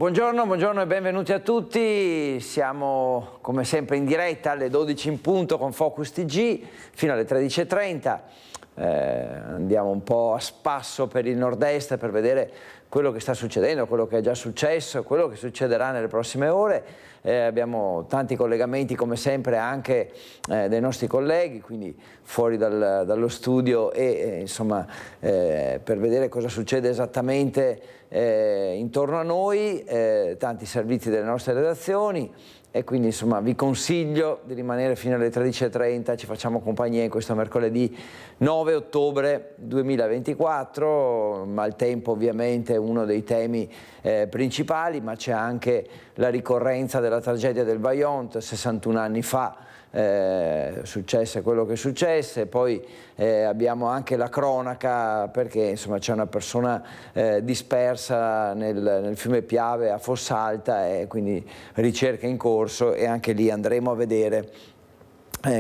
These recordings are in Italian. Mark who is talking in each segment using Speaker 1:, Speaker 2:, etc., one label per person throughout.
Speaker 1: Buongiorno e benvenuti a tutti. Siamo come sempre in diretta alle 12 in punto con Focus TG fino alle 13:30. Andiamo un po' a spasso per il nord-est per vedere quello che sta succedendo, quello che è già successo, quello che succederà nelle prossime ore. Abbiamo tanti collegamenti come sempre anche dei nostri colleghi, quindi fuori dallo studio insomma per vedere cosa succede esattamente intorno a noi, tanti servizi delle nostre redazioni. E quindi insomma vi consiglio di rimanere fino alle 13:30, ci facciamo compagnia in questo mercoledì 9 ottobre 2024, maltempo ovviamente è uno dei temi principali, ma c'è anche la ricorrenza della tragedia del Vajont, 61 anni fa. Successe quello che successe, poi abbiamo anche la cronaca perché insomma c'è una persona dispersa nel fiume Piave a Fossalta e quindi ricerca in corso e anche lì andremo a vedere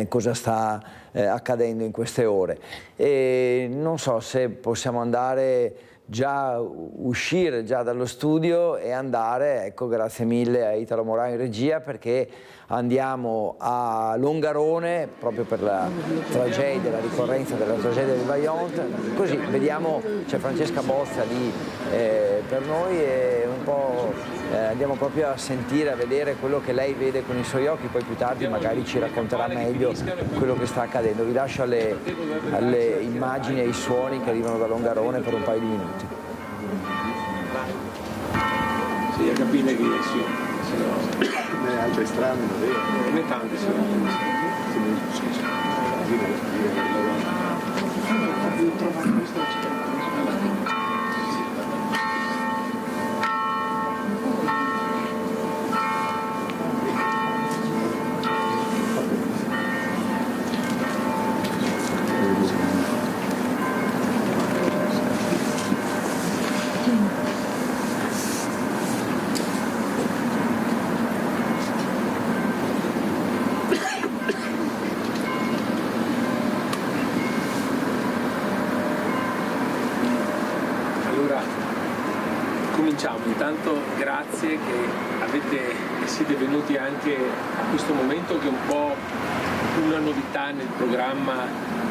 Speaker 1: cosa sta accadendo in queste ore. E non so se possiamo uscire già dallo studio e andare, ecco, grazie mille a Italo Morano in regia, perché andiamo a Longarone proprio per la tragedia, la ricorrenza della tragedia del Vajont. Così vediamo, c'è Francesca Bozza lì per noi e un po' andiamo proprio a sentire, a vedere quello che lei vede con i suoi occhi, poi più tardi magari ci racconterà meglio quello che sta accadendo. Vi lascio alle immagini e ai suoni che arrivano da Longarone per un paio di minuti.
Speaker 2: Sì, a capire che sì, se no
Speaker 3: altre strade non vero.
Speaker 2: non è tante, sì. Intanto grazie che siete venuti anche a questo momento che è un po' una novità nel programma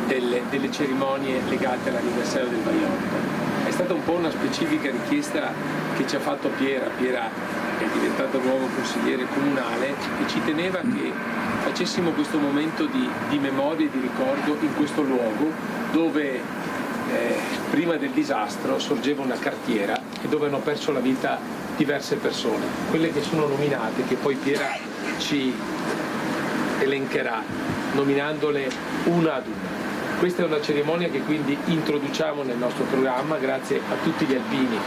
Speaker 2: delle cerimonie legate all'anniversario del Vajont. È stata un po' una specifica richiesta che ci ha fatto Piera è diventato nuovo consigliere comunale e ci teneva che facessimo questo momento di memoria e di ricordo in questo luogo dove prima del disastro sorgeva una cartiera e dove hanno perso la vita diverse persone, quelle che sono nominate, che poi Piera ci elencherà, nominandole una ad una. Questa è una cerimonia che quindi introduciamo nel nostro programma grazie a tutti gli alpini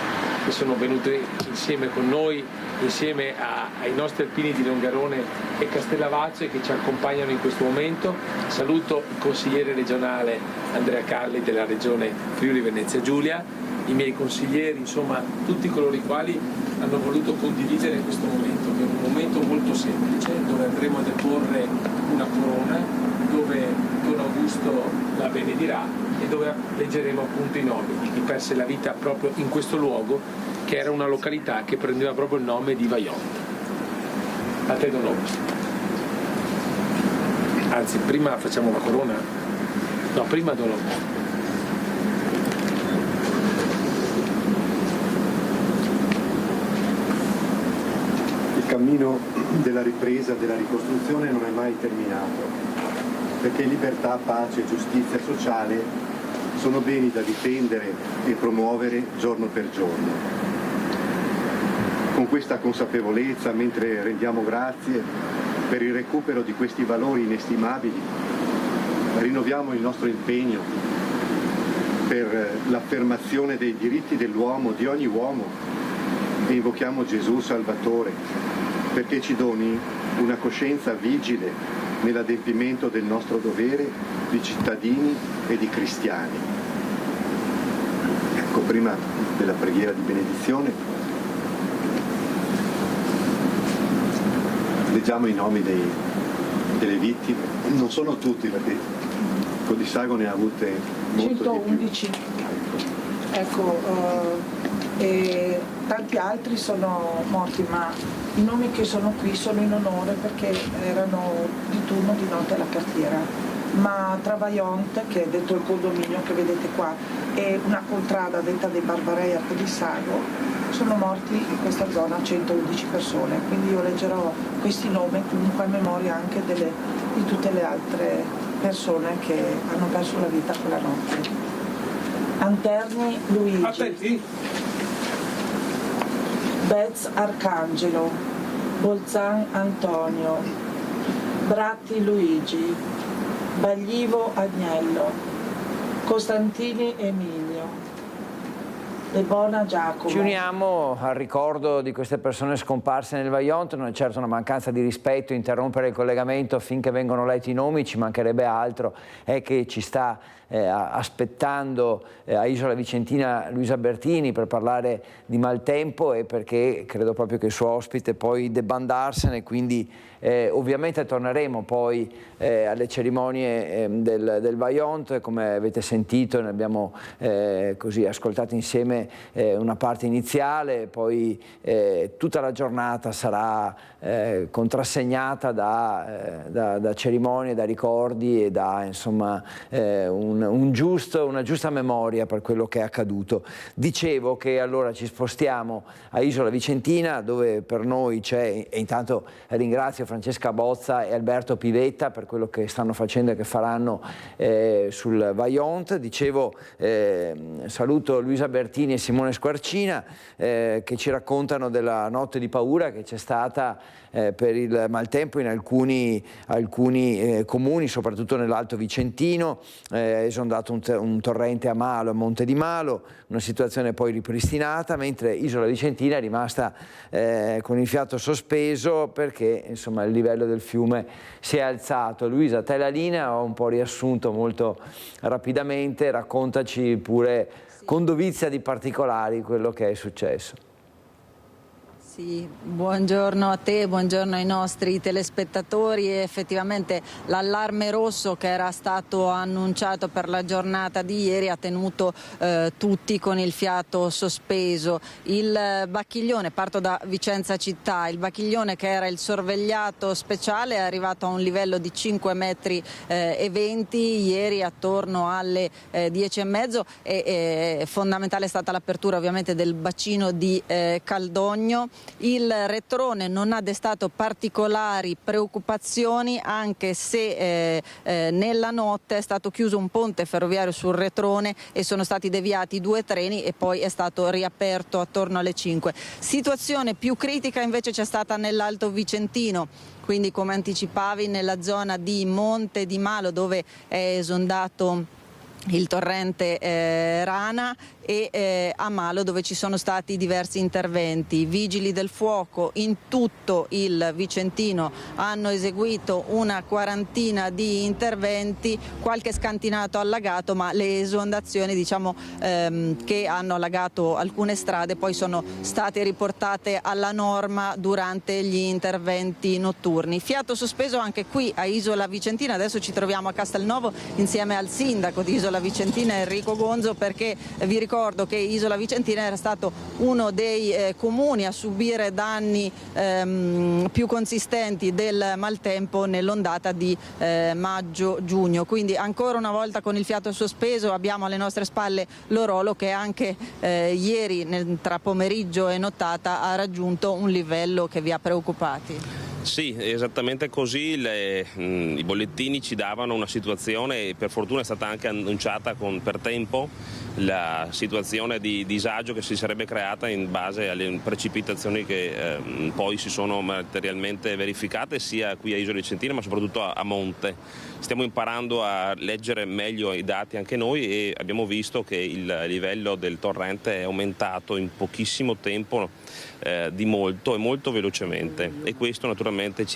Speaker 2: che sono venuti insieme con noi, insieme ai nostri alpini di Longarone e Castellavazzo che ci accompagnano in questo momento. Saluto il consigliere regionale Andrea Carli della regione Friuli Venezia Giulia, i miei consiglieri, insomma tutti coloro i quali hanno voluto condividere questo momento, che è un momento molto semplice, dove andremo a deporre una corona, dove Don Augusto la benedirà e dove leggeremo appunto i nomi di chi perse la vita proprio in questo luogo, che era una località che prendeva proprio il nome di Vajont. A te Don Augusto. Anzi, prima facciamo la corona? No, prima Don Augusto.
Speaker 3: Il cammino della ripresa, della ricostruzione non è mai terminato, perché libertà, pace e giustizia sociale sono beni da difendere e promuovere giorno per giorno. Con questa consapevolezza, mentre rendiamo grazie per il recupero di questi valori inestimabili, rinnoviamo il nostro impegno per l'affermazione dei diritti dell'uomo, di ogni uomo, e invochiamo Gesù Salvatore perché ci doni una coscienza vigile nell'adempimento del nostro dovere di cittadini e di cristiani. Ecco, prima della preghiera di benedizione leggiamo i nomi delle vittime. Non sono tutti, perché Codissago ne ha avute molto
Speaker 4: 111.
Speaker 3: di più.
Speaker 4: Ecco, e tanti altri sono morti, ma i nomi che sono qui sono in onore perché erano di turno di notte alla cartiera. Ma tra Vajont, che è detto il condominio che vedete qua, e una contrada detta dei Barbarei a Pedissago, sono morti in questa zona 111 persone, quindi io leggerò questi nomi comunque a memoria anche di tutte le altre persone che hanno perso la vita quella notte. Anterni Luigi.
Speaker 2: Attenti.
Speaker 4: Bez Arcangelo, Bolzan Antonio, Bratti Luigi, Baglivo Agnello, Costantini Emilio, De Bona Giacomo.
Speaker 1: Ci uniamo al ricordo di queste persone scomparse nel Vajont. Non è certo una mancanza di rispetto interrompere il collegamento finché vengono letti i nomi, ci mancherebbe altro. È che ci sta aspettando a Isola Vicentina Luisa Bertini per parlare di maltempo e perché credo proprio che il suo ospite poi debba andarsene, quindi ovviamente torneremo poi alle cerimonie del Vajont. Come avete sentito, ne abbiamo così ascoltato insieme una parte iniziale, poi tutta la giornata sarà contrassegnata da cerimonie, da ricordi e da insomma una giusta memoria per quello che è accaduto. Dicevo che allora ci spostiamo a Isola Vicentina, dove per noi c'è, e intanto ringrazio Francesca Bozza e Alberto Pivetta per quello che stanno facendo e che faranno sul Vajont. Dicevo, saluto Luisa Bertini e Simone Squarcina che ci raccontano della notte di paura che c'è stata per il maltempo in alcuni comuni, soprattutto nell'Alto Vicentino. È esondato un torrente a Malo, a Monte di Malo, una situazione poi ripristinata, mentre Isola Vicentina è rimasta con il fiato sospeso perché insomma il livello del fiume si è alzato. Luisa, te la linea, ho un po' riassunto molto rapidamente, raccontaci pure con dovizia di particolari quello che è successo.
Speaker 5: Sì, buongiorno a te, buongiorno ai nostri telespettatori. Effettivamente l'allarme rosso che era stato annunciato per la giornata di ieri ha tenuto tutti con il fiato sospeso. Il Bacchiglione, parto da Vicenza città, il Bacchiglione che era il sorvegliato speciale è arrivato a un livello di 5,20 metri ieri attorno alle 10:30 e fondamentale è stata l'apertura ovviamente del bacino di Caldogno. Il Retrone non ha destato particolari preoccupazioni, anche se nella notte è stato chiuso un ponte ferroviario sul Retrone e sono stati deviati 2 treni e poi è stato riaperto attorno alle 5. Situazione più critica invece c'è stata nell'Alto Vicentino, quindi come anticipavi nella zona di Monte di Malo, dove è esondato il torrente Rana, e a Malo, dove ci sono stati diversi interventi. Vigili del fuoco in tutto il Vicentino hanno eseguito una quarantina di interventi, qualche scantinato allagato, ma le esondazioni che hanno allagato alcune strade poi sono state riportate alla norma durante gli interventi notturni. Fiato sospeso anche qui a Isola Vicentina. Adesso ci troviamo a Castelnuovo insieme al sindaco di Isola Vicentina Enrico Gonzo, perché vi ricordo che Isola Vicentina era stato uno dei comuni a subire danni più consistenti del maltempo nell'ondata di maggio-giugno, quindi ancora una volta con il fiato sospeso. Abbiamo alle nostre spalle l'Orolo che anche ieri tra pomeriggio e nottata ha raggiunto un livello che vi ha preoccupati.
Speaker 6: Sì, esattamente così, i bollettini ci davano una situazione, e per fortuna è stata anche annunciata per tempo la situazione di disagio che si sarebbe creata in base alle precipitazioni che poi si sono materialmente verificate sia qui a Isola Vicentina ma soprattutto a monte. Stiamo imparando a leggere meglio i dati anche noi e abbiamo visto che il livello del torrente è aumentato in pochissimo tempo di molto e molto velocemente, e questo naturalmente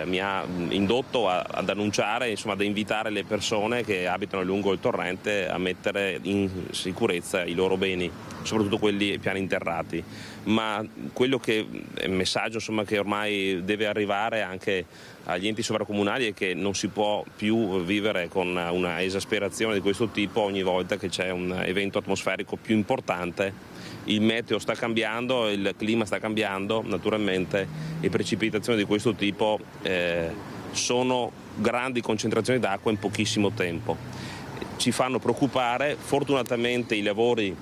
Speaker 6: mi ha indotto ad annunciare, insomma, ad invitare le persone che abitano lungo il torrente a mettere in sicurezza i loro beni, soprattutto quelli ai piani interrati. Ma quello che è il messaggio, insomma, che ormai deve arrivare anche agli enti sovracomunali è che non si può più vivere con una esasperazione di questo tipo ogni volta che c'è un evento atmosferico più importante il meteo sta cambiando, il clima sta cambiando, naturalmente, e precipitazioni di questo tipo sono grandi concentrazioni d'acqua in pochissimo tempo. Ci fanno preoccupare. Fortunatamente i lavori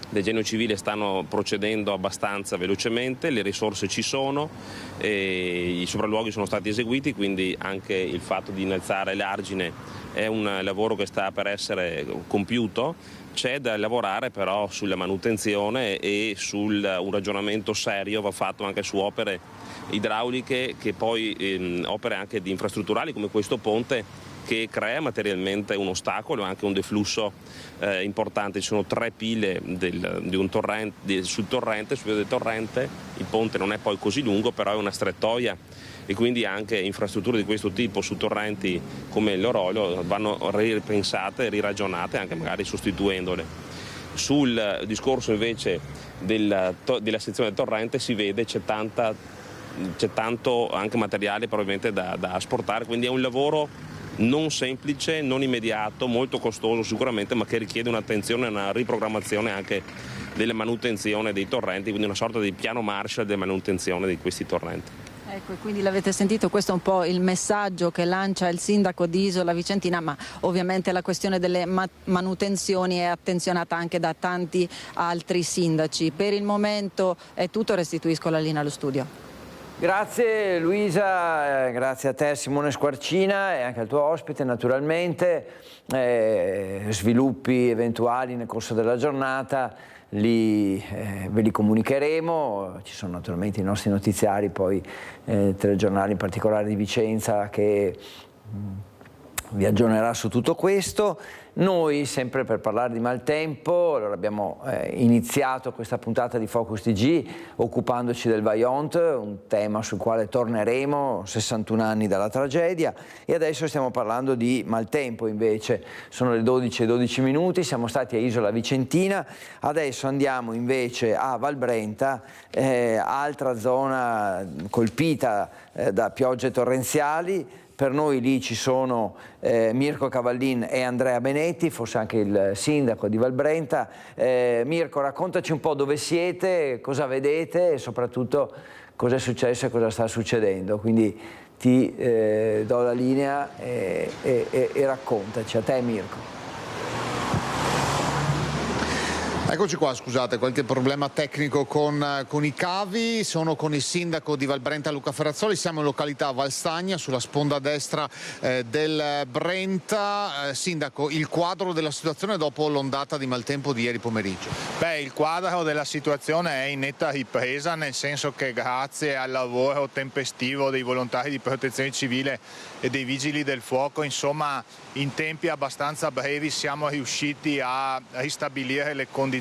Speaker 6: del Genio Civile stanno procedendo abbastanza velocemente, le risorse ci sono, i sopralluoghi sono stati eseguiti, quindi anche il fatto di innalzare l'argine è un lavoro che sta per essere compiuto. C'è da lavorare però sulla manutenzione e un ragionamento serio va fatto anche su opere idrauliche, che poi opere anche di infrastrutturali come questo ponte, che crea materialmente un ostacolo, anche un deflusso importante. Ci sono 3 pile di un torrente, sul via del torrente. Il ponte non è poi così lungo, però è una strettoia, e quindi anche infrastrutture di questo tipo su torrenti come l'Orolio vanno ripensate, riragionate, anche magari sostituendole. Sul discorso invece della sezione del torrente si vede c'è tanto anche materiale probabilmente da asportare, quindi è un lavoro non semplice, non immediato, molto costoso sicuramente, ma che richiede un'attenzione e una riprogrammazione anche della manutenzione dei torrenti, quindi una sorta di piano Marshall della manutenzione di questi torrenti.
Speaker 5: Ecco, e quindi l'avete sentito, questo è un po' il messaggio che lancia il sindaco di Isola Vicentina, ma ovviamente la questione delle manutenzioni è attenzionata anche da tanti altri sindaci. Per il momento è tutto, restituisco la linea allo studio.
Speaker 1: Grazie Luisa, grazie a te Simone Squarcina e anche al tuo ospite naturalmente. Sviluppi eventuali nel corso della giornata ve li comunicheremo. Ci sono naturalmente i nostri notiziari, poi telegiornali in particolare di Vicenza, che vi aggiornerà su tutto questo. Noi, sempre per parlare di maltempo, allora abbiamo iniziato questa puntata di Focus TG occupandoci del Vajont, un tema sul quale torneremo, 61 anni dalla tragedia, e adesso stiamo parlando di maltempo invece. Sono le 12:12, siamo stati a Isola Vicentina, adesso andiamo invece a Valbrenta, altra zona colpita da piogge torrenziali. Per noi lì ci sono Mirko Cavallin e Andrea Benetti, forse anche il sindaco di Valbrenta. Mirko, raccontaci un po' dove siete, cosa vedete e soprattutto cosa è successo e cosa sta succedendo. Quindi ti do la linea e raccontaci. A te Mirko.
Speaker 7: Eccoci qua, scusate, qualche problema tecnico con i cavi. Sono con il sindaco di Valbrenta Luca Ferrazzoli, siamo in località Valstagna, sulla sponda destra del Brenta. Sindaco, il quadro della situazione dopo l'ondata di maltempo di ieri pomeriggio?
Speaker 8: Beh, il quadro della situazione è in netta ripresa, nel senso che grazie al lavoro tempestivo dei volontari di protezione civile e dei vigili del fuoco, insomma, in tempi abbastanza brevi siamo riusciti a ristabilire le condizioni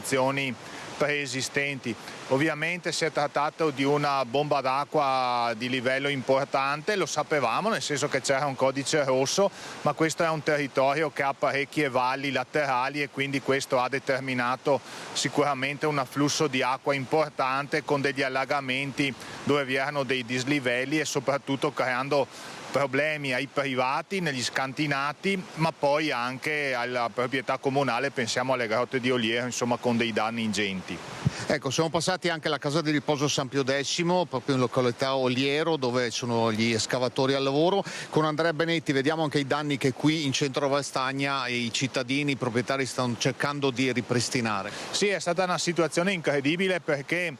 Speaker 8: preesistenti. Ovviamente si è trattato di una bomba d'acqua di livello importante, lo sapevamo, nel senso che c'era un codice rosso, ma questo è un territorio che ha parecchie valli laterali e quindi questo ha determinato sicuramente un afflusso di acqua importante, con degli allagamenti dove vi erano dei dislivelli e soprattutto creando problemi ai privati, negli scantinati, ma poi anche alla proprietà comunale, pensiamo alle grotte di Oliero, insomma, con dei danni ingenti.
Speaker 7: Ecco, siamo passati anche alla casa di riposo San Pio X, proprio in località Oliero, dove sono gli escavatori al lavoro. Con Andrea Benetti vediamo anche i danni che qui in centro Valstagna i cittadini, i proprietari stanno cercando di ripristinare.
Speaker 8: Sì, è stata una situazione incredibile perché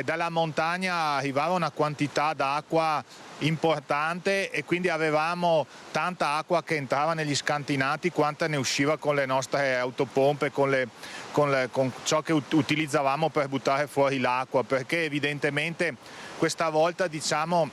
Speaker 8: dalla montagna arrivava una quantità d'acqua importante e quindi avevamo tanta acqua che entrava negli scantinati quanta ne usciva con le nostre autopompe, con ciò che utilizzavamo per buttare fuori l'acqua, perché evidentemente questa volta, diciamo,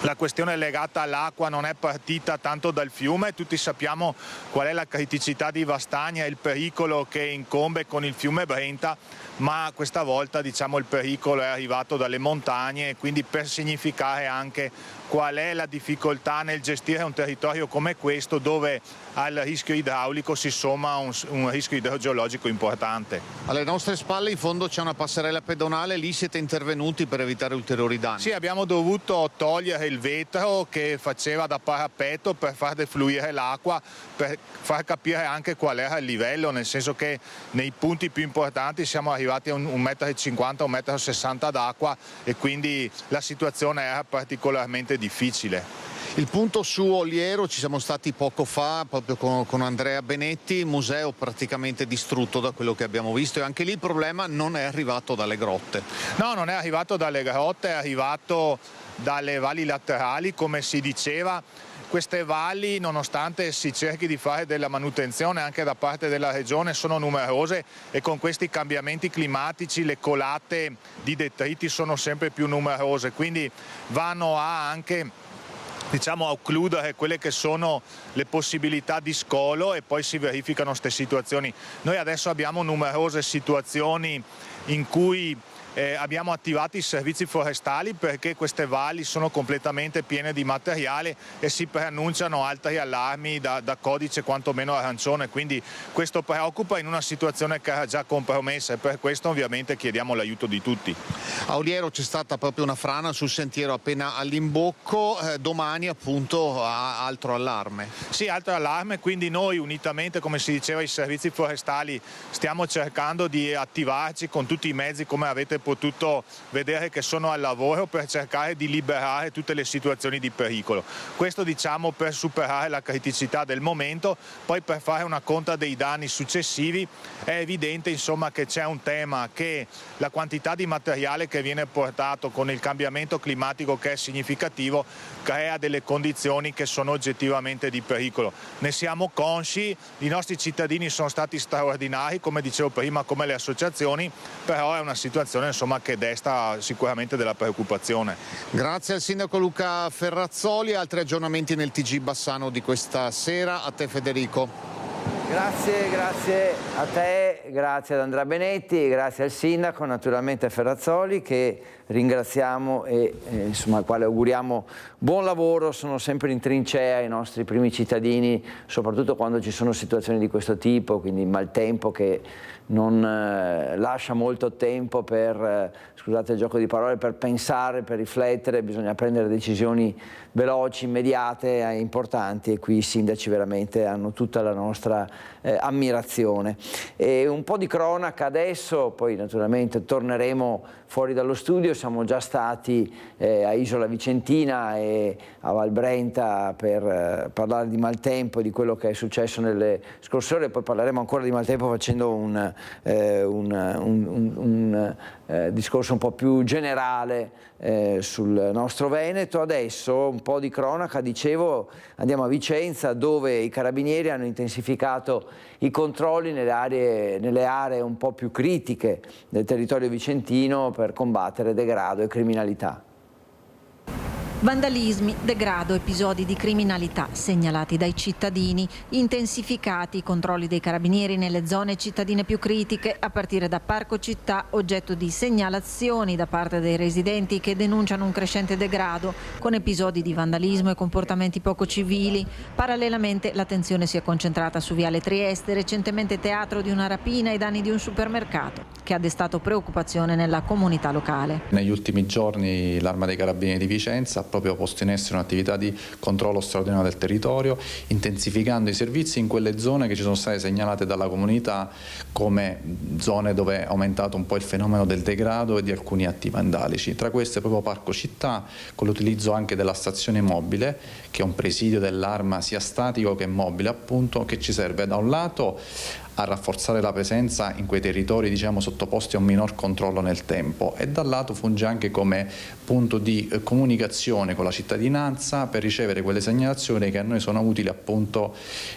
Speaker 8: la questione legata all'acqua non è partita tanto dal fiume. Tutti sappiamo qual è la criticità di Vastagna e il pericolo che incombe con il fiume Brenta, ma questa volta, diciamo, il pericolo è arrivato dalle montagne, e quindi per significare anche qual è la difficoltà nel gestire un territorio come questo, dove al rischio idraulico si somma un rischio idrogeologico importante.
Speaker 7: Alle nostre spalle in fondo c'è una passerella pedonale, lì siete intervenuti per evitare ulteriori danni?
Speaker 8: Sì, abbiamo dovuto togliere il vetro che faceva da parapetto per far defluire l'acqua, per far capire anche qual era il livello, nel senso che nei punti più importanti siamo arrivati a 1,50 m, 1,60 m d'acqua e quindi la situazione era particolarmente difficile.
Speaker 7: Il punto su Oliero ci siamo stati poco fa proprio con Andrea Benetti, museo praticamente distrutto da quello che abbiamo visto, e anche lì il problema non è arrivato dalle grotte.
Speaker 8: No, non è arrivato dalle grotte, è arrivato dalle valli laterali, come si diceva. Queste valli, nonostante si cerchi di fare della manutenzione anche da parte della regione, sono numerose e con questi cambiamenti climatici le colate di detriti sono sempre più numerose, quindi vanno a anche occludere quelle che sono le possibilità di scolo e poi si verificano queste situazioni. Noi adesso abbiamo numerose situazioni in cui abbiamo attivato i servizi forestali perché queste valli sono completamente piene di materiale e si preannunciano altri allarmi da codice quantomeno arancione, quindi questo preoccupa in una situazione che era già compromessa e per questo ovviamente chiediamo l'aiuto di tutti.
Speaker 7: A Oliero c'è stata proprio una frana sul sentiero appena all'imbocco, domani appunto altro allarme.
Speaker 8: Sì, altro allarme, quindi noi unitamente, come si diceva, ai servizi forestali stiamo cercando di attivarci con tutti i mezzi, come avete potuto vedere che sono al lavoro, per cercare di liberare tutte le situazioni di pericolo. Questo diciamo per superare la criticità del momento, poi per fare una conta dei danni successivi è evidente insomma che c'è un tema, che la quantità di materiale che viene portato con il cambiamento climatico, che è significativo, crea delle condizioni che sono oggettivamente di pericolo. Ne siamo consci, i nostri cittadini sono stati straordinari, come dicevo prima, come le associazioni, però è una situazione insomma che desta sicuramente della preoccupazione.
Speaker 7: Grazie al sindaco Luca Ferrazzoli. Altri aggiornamenti nel TG Bassano di questa sera. A te Federico.
Speaker 1: Grazie a te, grazie ad Andrea Benetti, grazie al sindaco, naturalmente a Ferrazzoli, che ringraziamo e insomma al quale auguriamo buon lavoro. Sono sempre in trincea i nostri primi cittadini, soprattutto quando ci sono situazioni di questo tipo, quindi il maltempo che non lascia molto tempo per, scusate il gioco di parole, per pensare, per riflettere. Bisogna prendere decisioni veloci, immediate, importanti, e qui i sindaci veramente hanno tutta la nostra ammirazione. E un po' di cronaca adesso, poi naturalmente torneremo fuori dallo studio. Siamo già stati a Isola Vicentina e a Val Brenta per parlare di maltempo e di quello che è successo nelle scorse ore, poi parleremo ancora di maltempo facendo un discorso un po' più generale sul nostro Veneto. Adesso un po' di cronaca, dicevo, andiamo a Vicenza, dove i carabinieri hanno intensificato i controlli nelle aree un po' più critiche del territorio vicentino per combattere degrado e criminalità.
Speaker 9: Vandalismi, degrado, episodi di criminalità segnalati dai cittadini, intensificati i controlli dei carabinieri nelle zone cittadine più critiche, a partire da Parco Città, oggetto di segnalazioni da parte dei residenti che denunciano un crescente degrado, con episodi di vandalismo e comportamenti poco civili. Parallelamente l'attenzione si è concentrata su Viale Trieste, recentemente teatro di una rapina ai danni di un supermercato, che ha destato preoccupazione nella comunità locale.
Speaker 10: Negli ultimi giorni l'Arma dei Carabinieri di Vicenza ha proprio posto in essere un'attività di controllo straordinario del territorio, intensificando i servizi in quelle zone che ci sono state segnalate dalla comunità come zone dove è aumentato un po' il fenomeno del degrado e di alcuni atti vandalici. Tra queste proprio Parco Città, con l'utilizzo anche della stazione mobile, che è un presidio dell'Arma sia statico che mobile, appunto, che ci serve da un lato a rafforzare la presenza in quei territori, diciamo, sottoposti a un minor controllo nel tempo, e dal lato funge anche come punto di comunicazione con la cittadinanza per ricevere quelle segnalazioni che a noi sono utili appunto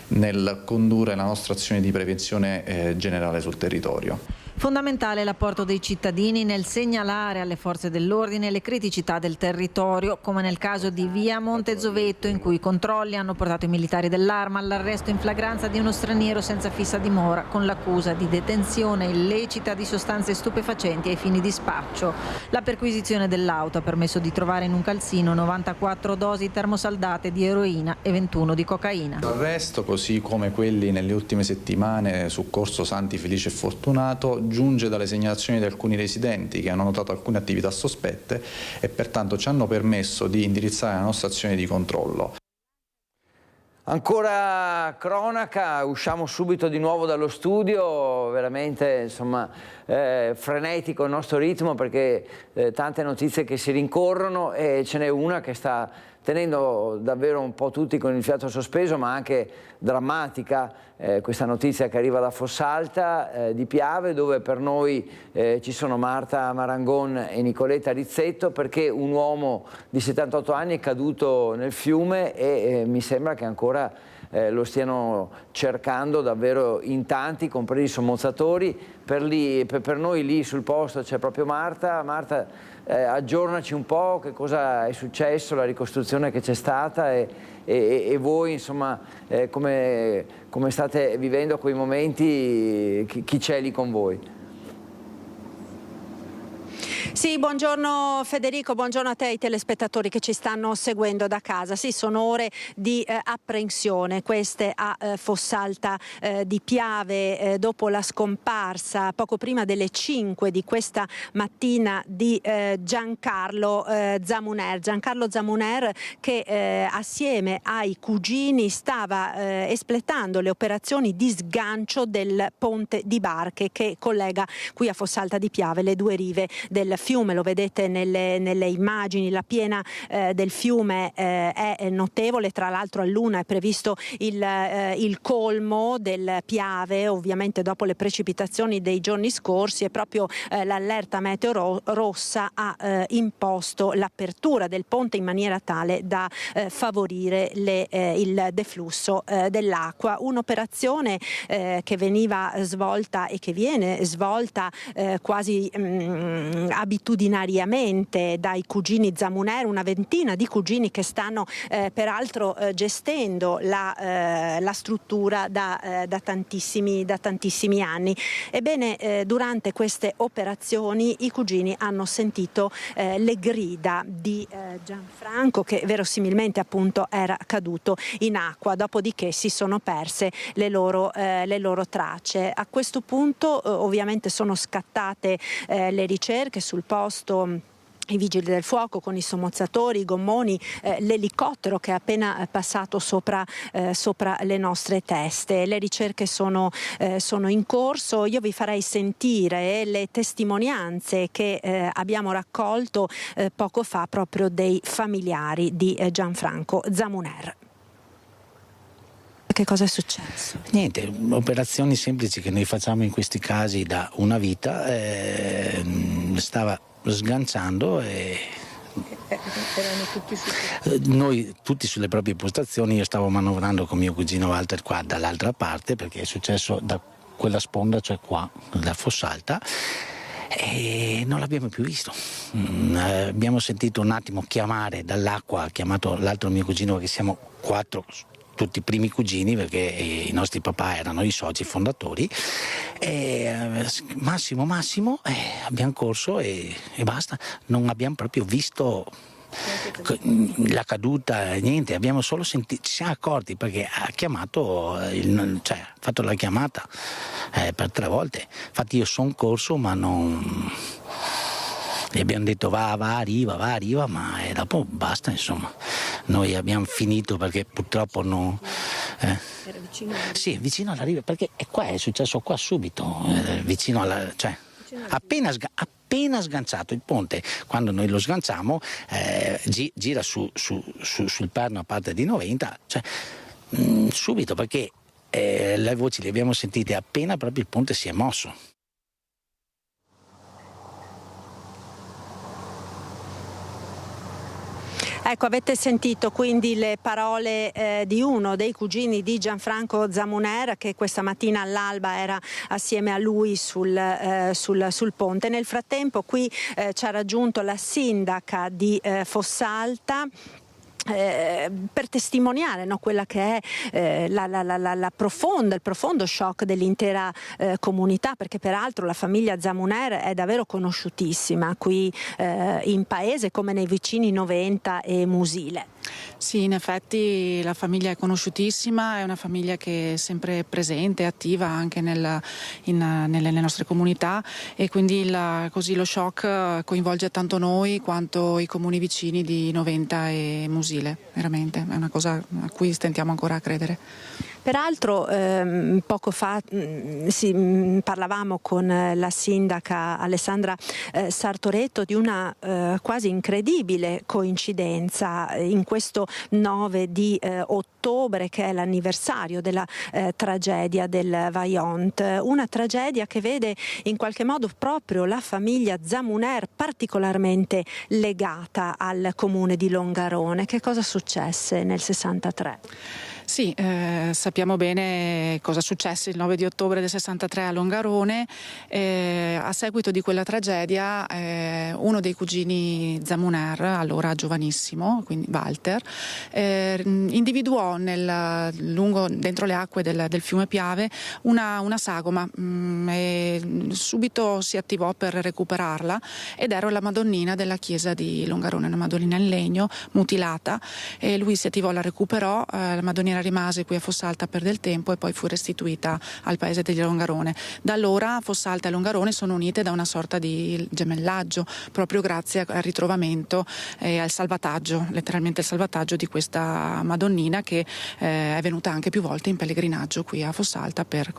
Speaker 10: nel condurre la nostra azione di prevenzione generale sul territorio.
Speaker 9: Fondamentale l'apporto dei cittadini nel segnalare alle forze dell'ordine le criticità del territorio, come nel caso di via Montezovetto, in cui i controlli hanno portato i militari dell'Arma all'arresto in flagranza di uno straniero senza fissa dimora, con l'accusa di detenzione illecita di sostanze stupefacenti ai fini di spaccio. La perquisizione dell'auto ha permesso di trovare in un calzino 94 dosi termosaldate di eroina e 21 di cocaina.
Speaker 10: L'arresto, così come quelli nelle ultime settimane su Corso Santi Felice e Fortunato, giunge dalle segnalazioni di alcuni residenti che hanno notato alcune attività sospette e pertanto ci hanno permesso di indirizzare la nostra azione di controllo.
Speaker 1: Ancora cronaca, usciamo subito di nuovo dallo studio, veramente insomma frenetico il nostro ritmo perché tante notizie che si rincorrono e ce n'è una che sta tenendo davvero un po' tutti con il fiato sospeso, ma anche drammatica, questa notizia che arriva da Fossalta di Piave, dove per noi ci sono Marta Marangon e Nicoletta Rizzetto, perché un uomo di 78 anni è caduto nel fiume e mi sembra che ancora lo stiano cercando davvero in tanti, compresi i sommozzatori. Per noi lì sul posto c'è proprio Marta. Marta, aggiornaci un po' che cosa è successo, la ricostruzione che c'è stata e voi insomma come state vivendo quei momenti, chi c'è lì con voi?
Speaker 11: Sì, buongiorno Federico, buongiorno a te e ai telespettatori che ci stanno seguendo da casa. Sì, sono ore di apprensione, queste a Fossalta di Piave, dopo la scomparsa poco prima delle 5 di questa mattina di Giancarlo Zamuner. Giancarlo Zamuner che assieme ai cugini stava espletando le operazioni di sgancio del ponte di Barche che collega qui a Fossalta di Piave le due rive del fiume. Lo vedete nelle immagini, la piena del fiume è notevole. Tra l'altro a Luna è previsto il colmo del Piave, ovviamente dopo le precipitazioni dei giorni scorsi, e proprio l'allerta meteo rossa ha imposto l'apertura del ponte in maniera tale da favorire il deflusso dell'acqua. Un'operazione che veniva svolta e che viene svolta quasi abitudinariamente dai cugini Zamuner, una ventina di cugini che stanno peraltro gestendo la struttura da tantissimi anni. Ebbene, durante queste operazioni i cugini hanno sentito le grida di Gianfranco, che verosimilmente appunto era caduto in acqua, dopodiché si sono perse le loro tracce. A questo punto ovviamente sono scattate le ricerche sul posto. I vigili del fuoco con i sommozzatori, i gommoni, l'elicottero che è appena passato sopra le nostre teste. Le ricerche sono in corso. Io vi farei sentire le testimonianze che abbiamo raccolto poco fa proprio dei familiari di Gianfranco Zamuner. Che cosa è successo?
Speaker 12: Niente, operazioni semplici che noi facciamo in questi casi da una vita. Stava sganciando e
Speaker 11: erano tutti
Speaker 12: noi tutti sulle proprie postazioni. Io stavo manovrando con mio cugino Walter qua dall'altra parte, perché è successo da quella sponda, cioè qua, da Fossalta, e non l'abbiamo più visto. Abbiamo sentito un attimo chiamare dall'acqua, ha chiamato l'altro mio cugino, che siamo 4, tutti i primi cugini, perché i nostri papà erano i soci fondatori, e Massimo, abbiamo corso e basta, non abbiamo proprio visto la caduta, niente, abbiamo solo sentito, ci siamo accorti perché ha chiamato, ha fatto la chiamata per 3 volte, infatti io sono corso ma non... Gli abbiamo detto va, arriva, ma dopo basta, insomma. Noi abbiamo finito perché purtroppo non...
Speaker 11: Era vicino alla riva?
Speaker 12: Sì, vicino alla riva, perché è successo qua subito, vicino alla... Cioè, appena sganciato il ponte, quando noi lo sganciamo, gira sul perno a parte di 90, cioè, subito, perché le voci le abbiamo sentite appena proprio il ponte si è mosso.
Speaker 11: Ecco, avete sentito quindi le parole di uno dei cugini di Gianfranco Zamuner, che questa mattina all'alba era assieme a lui sul ponte. Nel frattempo qui ci ha raggiunto la sindaca di Fossalta, per testimoniare, no, quella che è il profondo shock dell'intera comunità, perché peraltro la famiglia Zamuner è davvero conosciutissima qui in paese, come nei vicini Noventa e Musile.
Speaker 13: Sì, in effetti la famiglia è conosciutissima, è una famiglia che è sempre presente, attiva anche nelle nostre comunità, e quindi così lo shock coinvolge tanto noi quanto i comuni vicini di Noventa e Musile. Veramente è una cosa a cui stentiamo ancora a credere.
Speaker 11: Peraltro poco fa parlavamo con la sindaca Alessandra Sartoretto di una quasi incredibile coincidenza in questo 9 di ottobre, che è l'anniversario della tragedia del Vajont, una tragedia che vede in qualche modo proprio la famiglia Zamuner particolarmente legata al comune di Longarone. Che cosa successe nel 63?
Speaker 13: Sì, sappiamo bene cosa successe il 9 di ottobre del 63 a Longarone. A seguito di quella tragedia uno dei cugini Zamuner, allora giovanissimo, quindi Walter, individuò dentro le acque del fiume Piave una sagoma e subito si attivò per recuperarla, ed era la Madonnina della chiesa di Longarone, una Madonnina in legno mutilata, e lui si attivò, la recuperò, la Madonnina rimase qui a Fossalta per del tempo e poi fu restituita al paese di Longarone. Da allora Fossalta e Longarone sono unite da una sorta di gemellaggio, proprio grazie al ritrovamento e al salvataggio, letteralmente il salvataggio di questa Madonnina, che è venuta anche più volte in pellegrinaggio qui a Fossalta per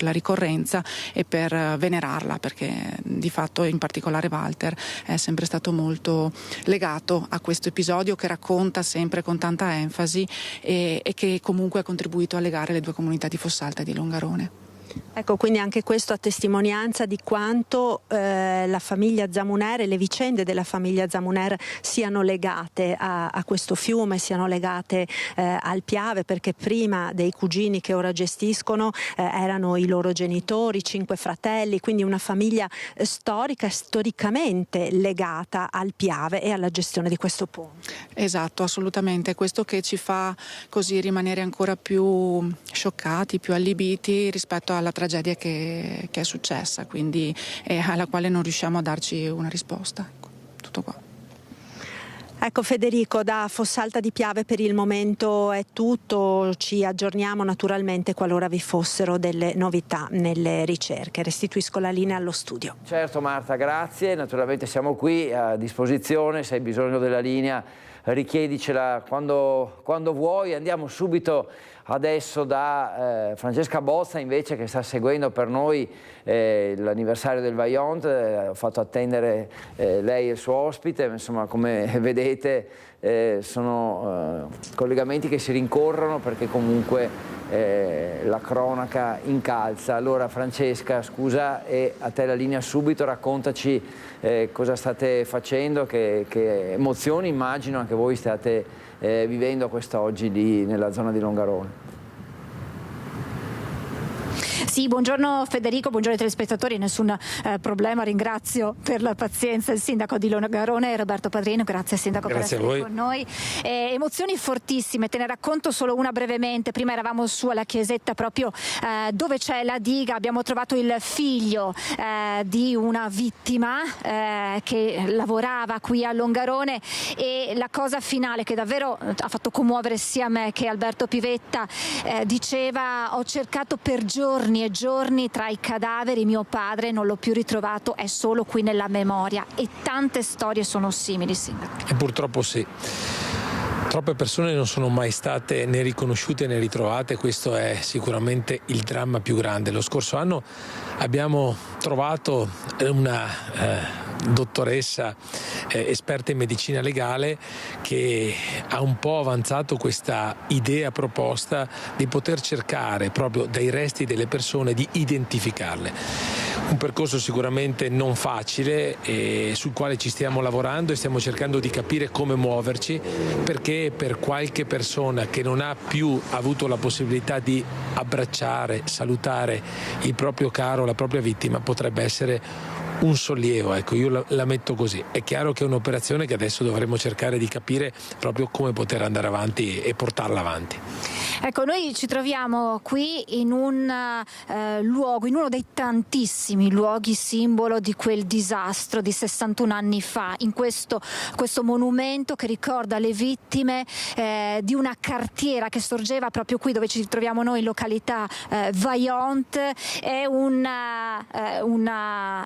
Speaker 13: la ricorrenza e per venerarla, perché di fatto in particolare Walter è sempre stato molto legato a questo episodio, che racconta sempre con tanta enfasi e che comunque ha contribuito a legare le due comunità di Fossalta e di Longarone.
Speaker 11: Ecco, quindi anche questo a testimonianza di quanto la famiglia Zamuner e le vicende della famiglia Zamuner siano legate a questo fiume, siano legate al Piave, perché prima dei cugini che ora gestiscono erano i loro genitori, 5 fratelli, quindi una famiglia storicamente legata al Piave e alla gestione di questo ponte.
Speaker 13: Esatto, assolutamente, è questo che ci fa così rimanere ancora più scioccati, più allibiti rispetto alla tragedia che è successa, quindi alla quale non riusciamo a darci una risposta. Tutto qua.
Speaker 11: Ecco Federico, da Fossalta di Piave per il momento è tutto, ci aggiorniamo naturalmente qualora vi fossero delle novità nelle ricerche. Restituisco la linea allo studio.
Speaker 1: Certo Marta, grazie, naturalmente siamo qui a disposizione, se hai bisogno della linea richiedicela quando vuoi. Andiamo subito adesso da Francesca Bozza invece, che sta seguendo per noi l'anniversario del Vajont. Ho fatto attendere lei e il suo ospite, insomma come vedete sono collegamenti che si rincorrono perché comunque la cronaca incalza. Allora Francesca, scusa, e a te la linea subito, raccontaci cosa state facendo, che emozioni immagino anche voi state vivendo quest'oggi lì nella zona di Longarone.
Speaker 14: Sì, buongiorno Federico, buongiorno ai telespettatori, nessun problema, ringrazio per la pazienza il sindaco di Longarone, Roberto Padrino. Grazie sindaco per essere con noi. Emozioni fortissime, te ne racconto solo una brevemente. Prima eravamo su alla chiesetta proprio dove c'è la diga, abbiamo trovato il figlio di una vittima che lavorava qui a Longarone, e la cosa finale che davvero ha fatto commuovere sia me che Alberto Pivetta, diceva: ho cercato per giorni e giorni tra i cadaveri mio padre, non l'ho più ritrovato, è solo qui nella memoria. E tante storie sono simili, sindaco.
Speaker 2: E purtroppo sì. Troppe persone non sono mai state né riconosciute né ritrovate, questo è sicuramente il dramma più grande. Lo scorso anno abbiamo trovato una dottoressa esperta in medicina legale che ha un po' avanzato questa idea proposta di poter cercare proprio dai resti delle persone di identificarle. Un percorso sicuramente non facile sul quale ci stiamo lavorando e stiamo cercando di capire come muoverci, perché per qualche persona che non ha più avuto la possibilità di abbracciare, salutare il proprio caro, la propria vittima, potrebbe essere
Speaker 15: un sollievo, ecco, io la metto così. È chiaro che è un'operazione che adesso dovremo cercare di capire proprio come poter andare avanti e portarla avanti.
Speaker 14: Ecco, noi ci troviamo qui in un luogo, in uno dei tantissimi luoghi simbolo di quel disastro di 61 anni fa, in questo monumento che ricorda le vittime di una cartiera che sorgeva proprio qui dove ci troviamo noi, in località Vaillant. È una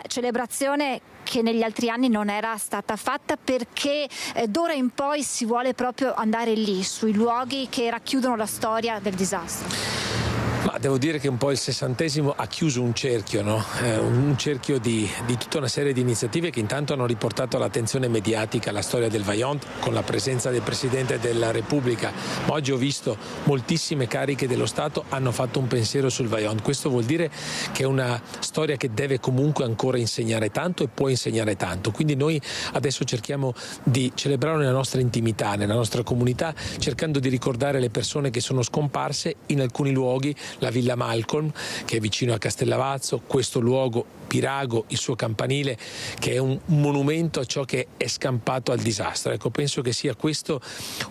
Speaker 14: celebrazione che negli altri anni non era stata fatta, perché d'ora in poi si vuole proprio andare lì, sui luoghi che racchiudono la storia del disastro.
Speaker 15: Ma devo dire che un po' il 60° ha chiuso un cerchio, no? Un cerchio di tutta una serie di iniziative che intanto hanno riportato all'attenzione mediatica la storia del Vaillant con la presenza del Presidente della Repubblica. Ma oggi ho visto moltissime cariche dello Stato hanno fatto un pensiero sul Vaillant. Questo vuol dire che è una storia che deve comunque ancora insegnare tanto e può insegnare tanto. Quindi noi adesso cerchiamo di celebrarlo nella nostra intimità, nella nostra comunità, cercando di ricordare le persone che sono scomparse in alcuni luoghi. La Villa Malcolm, che è vicino a Castellavazzo, questo luogo Pirago, il suo campanile, che è un monumento a ciò che è scampato al disastro. Ecco, penso che sia questo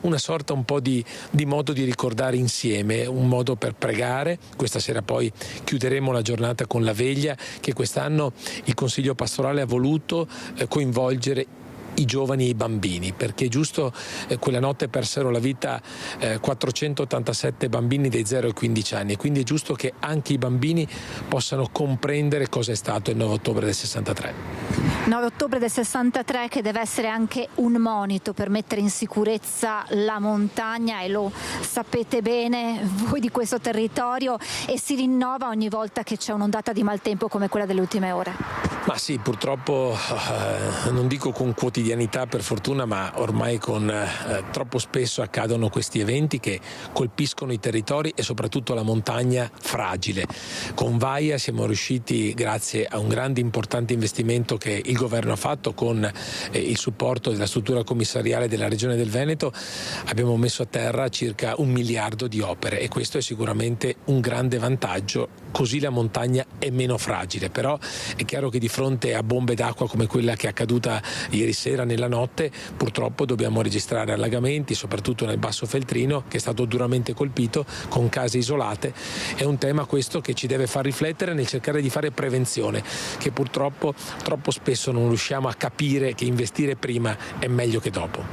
Speaker 15: una sorta un po' di modo di ricordare insieme, un modo per pregare. Questa sera poi chiuderemo la giornata con la veglia che quest'anno il Consiglio pastorale ha voluto coinvolgere i giovani e i bambini, perché giusto quella notte persero la vita 487 bambini dai 0 ai 15 anni, e quindi è giusto che anche i bambini possano comprendere cosa è stato il 9 ottobre del 63.
Speaker 14: 9 ottobre del 63 che deve essere anche un monito per mettere in sicurezza la montagna, e lo sapete bene voi di questo territorio, e si rinnova ogni volta che c'è un'ondata di maltempo come quella delle ultime ore.
Speaker 15: Ma sì, purtroppo non dico con quotidianità per fortuna, ma ormai troppo spesso accadono questi eventi che colpiscono i territori e soprattutto la montagna fragile. Con Vaia siamo riusciti, grazie a un grande importante investimento che il governo ha fatto con il supporto della struttura commissariale della Regione del Veneto, abbiamo messo a terra circa 1 miliardo di opere, e questo è sicuramente un grande vantaggio, così la montagna è meno fragile. Però è chiaro che di fronte a bombe d'acqua come quella che è accaduta ieri sera nella notte, purtroppo dobbiamo registrare allagamenti, soprattutto nel Basso Feltrino, che è stato duramente colpito, con case isolate. È un tema questo che ci deve far riflettere nel cercare di fare prevenzione, che purtroppo troppo spesso non riusciamo a capire che investire prima è meglio che dopo.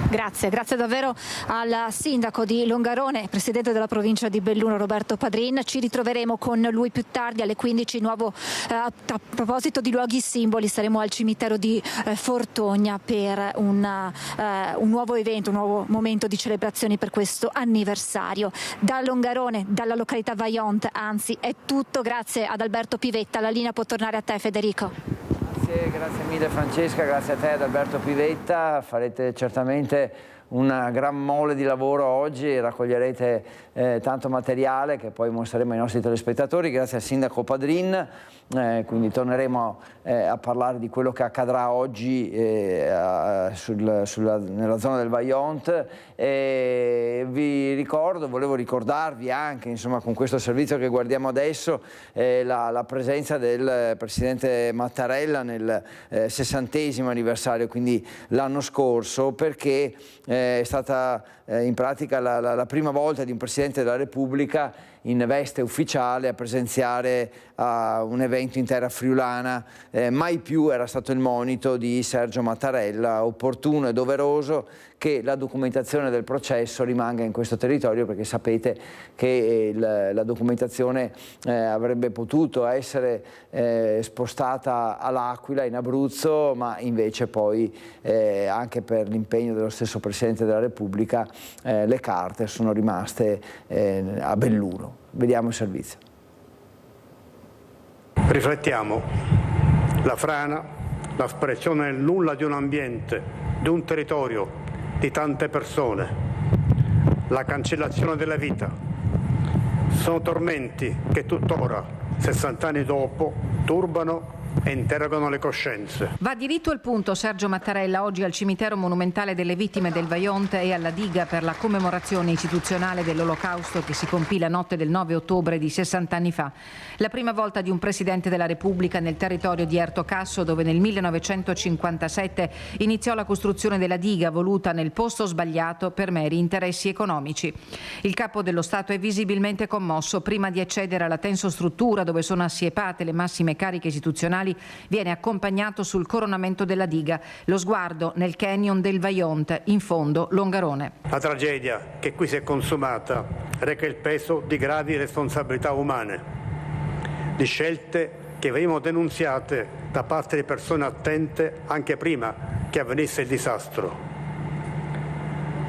Speaker 14: Grazie davvero al sindaco di Longarone, presidente della provincia di Belluno, Roberto Padrin. Ci ritroveremo con lui più tardi alle 15. A proposito di luoghi simboli, saremo al cimitero di Fortogna per un nuovo evento, un nuovo momento di celebrazioni per questo anniversario. Da Longarone, dalla località Vaillant, anzi, è tutto. Grazie ad Alberto Pivetta. La linea può tornare a te, Federico.
Speaker 1: Grazie mille Francesca, grazie a te ad Alberto Pivetta. Farete certamente una gran mole di lavoro oggi, raccoglierete tanto materiale che poi mostreremo ai nostri telespettatori. Grazie al sindaco Padrin, quindi torneremo a parlare di quello che accadrà oggi nella zona del Vaillant. Volevo ricordarvi anche, insomma, con questo servizio che guardiamo adesso, la presenza del presidente Mattarella nel 60° anniversario, quindi l'anno scorso, perché è stata in pratica la prima volta di un Presidente della Repubblica in veste ufficiale a presenziare a un evento in terra friulana. Mai più era stato il monito di Sergio Mattarella. Opportuno e doveroso che la documentazione del processo rimanga in questo territorio, perché sapete che la documentazione avrebbe potuto essere spostata all'Aquila, in Abruzzo, ma invece poi anche per l'impegno dello stesso Presidente della Repubblica le carte sono rimaste a Belluno. Vediamo il servizio.
Speaker 16: Riflettiamo. La frana, la sparizione nel nulla di un ambiente, di un territorio, di tante persone, la cancellazione della vita, sono tormenti che tuttora, 60 anni dopo, turbano e interrogano le coscienze.
Speaker 9: Va diritto al punto Sergio Mattarella oggi al cimitero monumentale delle vittime del Vajont e alla diga per la commemorazione istituzionale dell'Olocausto che si compì la notte del 9 ottobre di 60 anni fa. La prima volta di un Presidente della Repubblica nel territorio di Ertocasso, dove nel 1957 iniziò la costruzione della diga voluta nel posto sbagliato per meri interessi economici. Il capo dello Stato è visibilmente commosso. Prima di accedere alla tensostruttura dove sono assiepate le massime cariche istituzionali viene accompagnato sul coronamento della diga. Lo sguardo nel canyon del Vajont, in fondo Longarone.
Speaker 16: La tragedia che qui si è consumata reca il peso di gravi responsabilità umane, di scelte che venivano denunziate da parte di persone attente anche prima che avvenisse il disastro.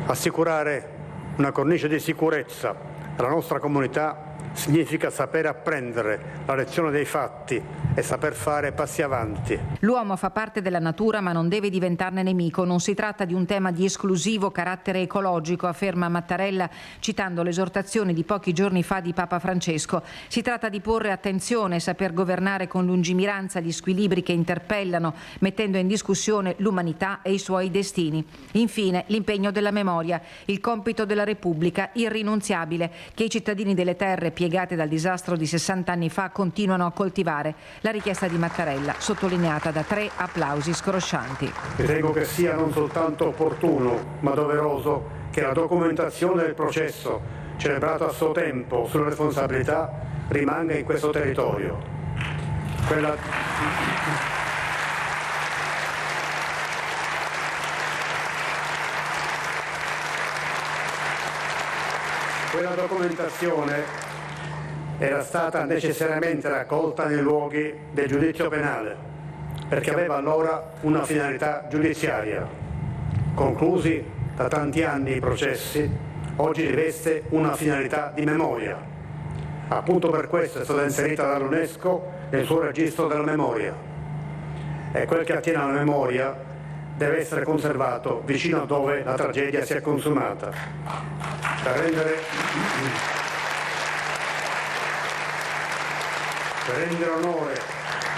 Speaker 16: Assicurare una cornice di sicurezza alla nostra comunità significa saper apprendere la lezione dei fatti e saper fare passi avanti.
Speaker 9: L'uomo fa parte della natura ma non deve diventarne nemico. Non si tratta di un tema di esclusivo carattere ecologico, afferma Mattarella citando l'esortazione di pochi giorni fa di Papa Francesco. Si tratta di porre attenzione e saper governare con lungimiranza gli squilibri che interpellano, mettendo in discussione l'umanità e i suoi destini. Infine, l'impegno della memoria, il compito della Repubblica irrinunziabile che i cittadini delle terre piegate dal disastro di 60 anni fa continuano a coltivare. La richiesta di Mattarella sottolineata da 3 applausi scroscianti.
Speaker 16: Ritengo che sia non soltanto opportuno ma doveroso che la documentazione del processo celebrato a suo tempo sulla responsabilità rimanga in questo territorio. Quella documentazione era stata necessariamente raccolta nei luoghi del giudizio penale, perché aveva allora una finalità giudiziaria. Conclusi da tanti anni i processi, oggi riveste una finalità di memoria. Appunto per questo è stata inserita dall'UNESCO nel suo registro della memoria. E quel che attiene alla memoria deve essere conservato vicino a dove la tragedia si è consumata. Per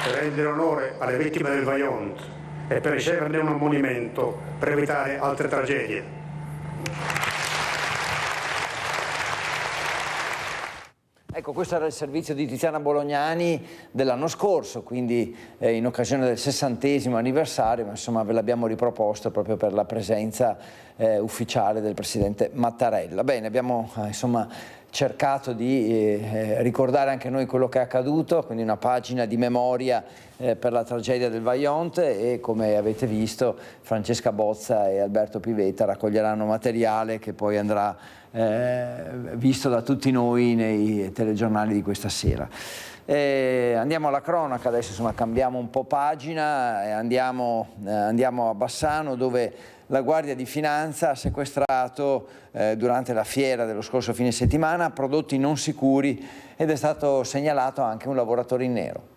Speaker 16: rendere onore alle vittime del Vajont e per riceverne un ammonimento per evitare altre tragedie.
Speaker 1: Ecco, questo era il servizio di Tiziana Bolognani dell'anno scorso, quindi in occasione del 60° anniversario, ma insomma ve l'abbiamo riproposto proprio per la presenza ufficiale del Presidente Mattarella. Bene, abbiamo insomma cercato di ricordare anche noi quello che è accaduto, quindi una pagina di memoria per la tragedia del Vajont, e come avete visto Francesca Bozza e Alberto Pivetta raccoglieranno materiale che poi andrà visto da tutti noi nei telegiornali di questa sera. Andiamo alla cronaca, adesso insomma cambiamo un po' pagina e andiamo a Bassano, dove la Guardia di Finanza ha sequestrato durante la fiera dello scorso fine settimana prodotti non sicuri ed è stato segnalato anche un lavoratore in nero.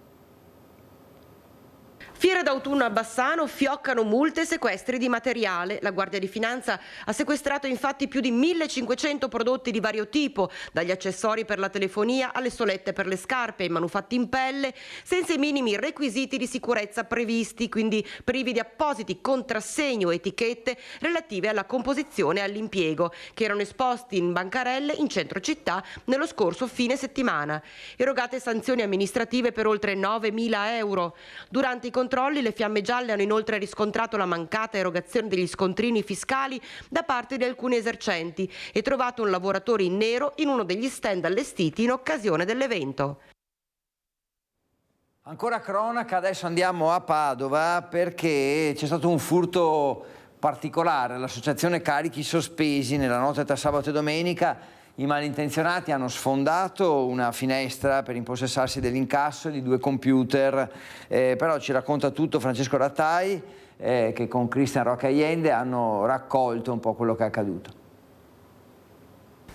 Speaker 17: Fiera d'autunno a Bassano, fioccano multe e sequestri di materiale. La Guardia di Finanza ha sequestrato infatti più di 1500 prodotti di vario tipo, dagli accessori per la telefonia alle solette per le scarpe, ai manufatti in pelle, senza i minimi requisiti di sicurezza previsti, quindi privi di appositi contrassegni o etichette relative alla composizione e all'impiego, che erano esposti in bancarelle in centro città nello scorso fine settimana. Erogate sanzioni amministrative per oltre 9.000 euro. Durante i controlli le Fiamme Gialle hanno inoltre riscontrato la mancata erogazione degli scontrini fiscali da parte di alcuni esercenti e trovato un lavoratore in nero in uno degli stand allestiti in occasione dell'evento.
Speaker 1: Ancora cronaca, adesso andiamo a Padova perché c'è stato un furto particolare. L'associazione Carichi Sospesi nella notte tra sabato e domenica i malintenzionati hanno sfondato una finestra per impossessarsi dell'incasso e di 2 computer, però ci racconta tutto Francesco Rattai che con Cristian Rocca Allende hanno raccolto un po' quello che è accaduto.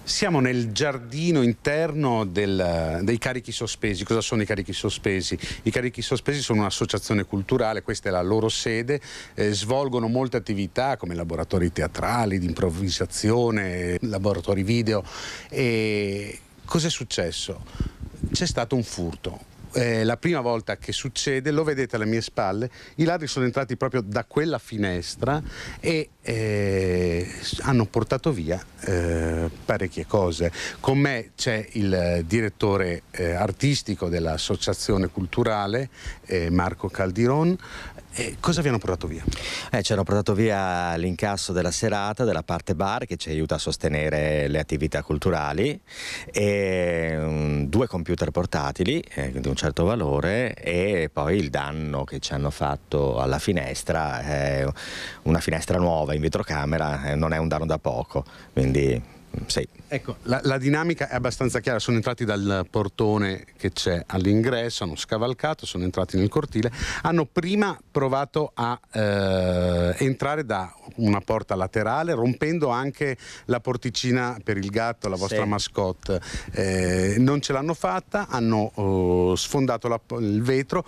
Speaker 18: Siamo nel giardino interno dei Carichi Sospesi. Cosa sono i Carichi Sospesi? I Carichi Sospesi sono un'associazione culturale, questa è la loro sede, svolgono molte attività come laboratori teatrali, di improvvisazione, laboratori video. E cos'è successo? C'è stato un furto. la prima volta che succede, lo vedete alle mie spalle, i ladri sono entrati proprio da quella finestra e hanno portato via parecchie cose. Con me c'è il direttore artistico dell'associazione culturale, Marco Caldiron. Cosa vi hanno portato via?
Speaker 19: Ci hanno portato via l'incasso della serata, della parte bar, che ci aiuta a sostenere le attività culturali, e 2 computer portatili di un certo valore, e poi il danno che ci hanno fatto alla finestra, una finestra nuova in vetrocamera, non è un danno da poco, quindi sì.
Speaker 18: Ecco, la dinamica è abbastanza chiara. Sono entrati dal portone che c'è all'ingresso, hanno scavalcato, sono entrati nel cortile, hanno prima provato a entrare da una porta laterale, rompendo anche la porticina per il gatto, la vostra mascotte. Non ce l'hanno fatta, hanno sfondato il vetro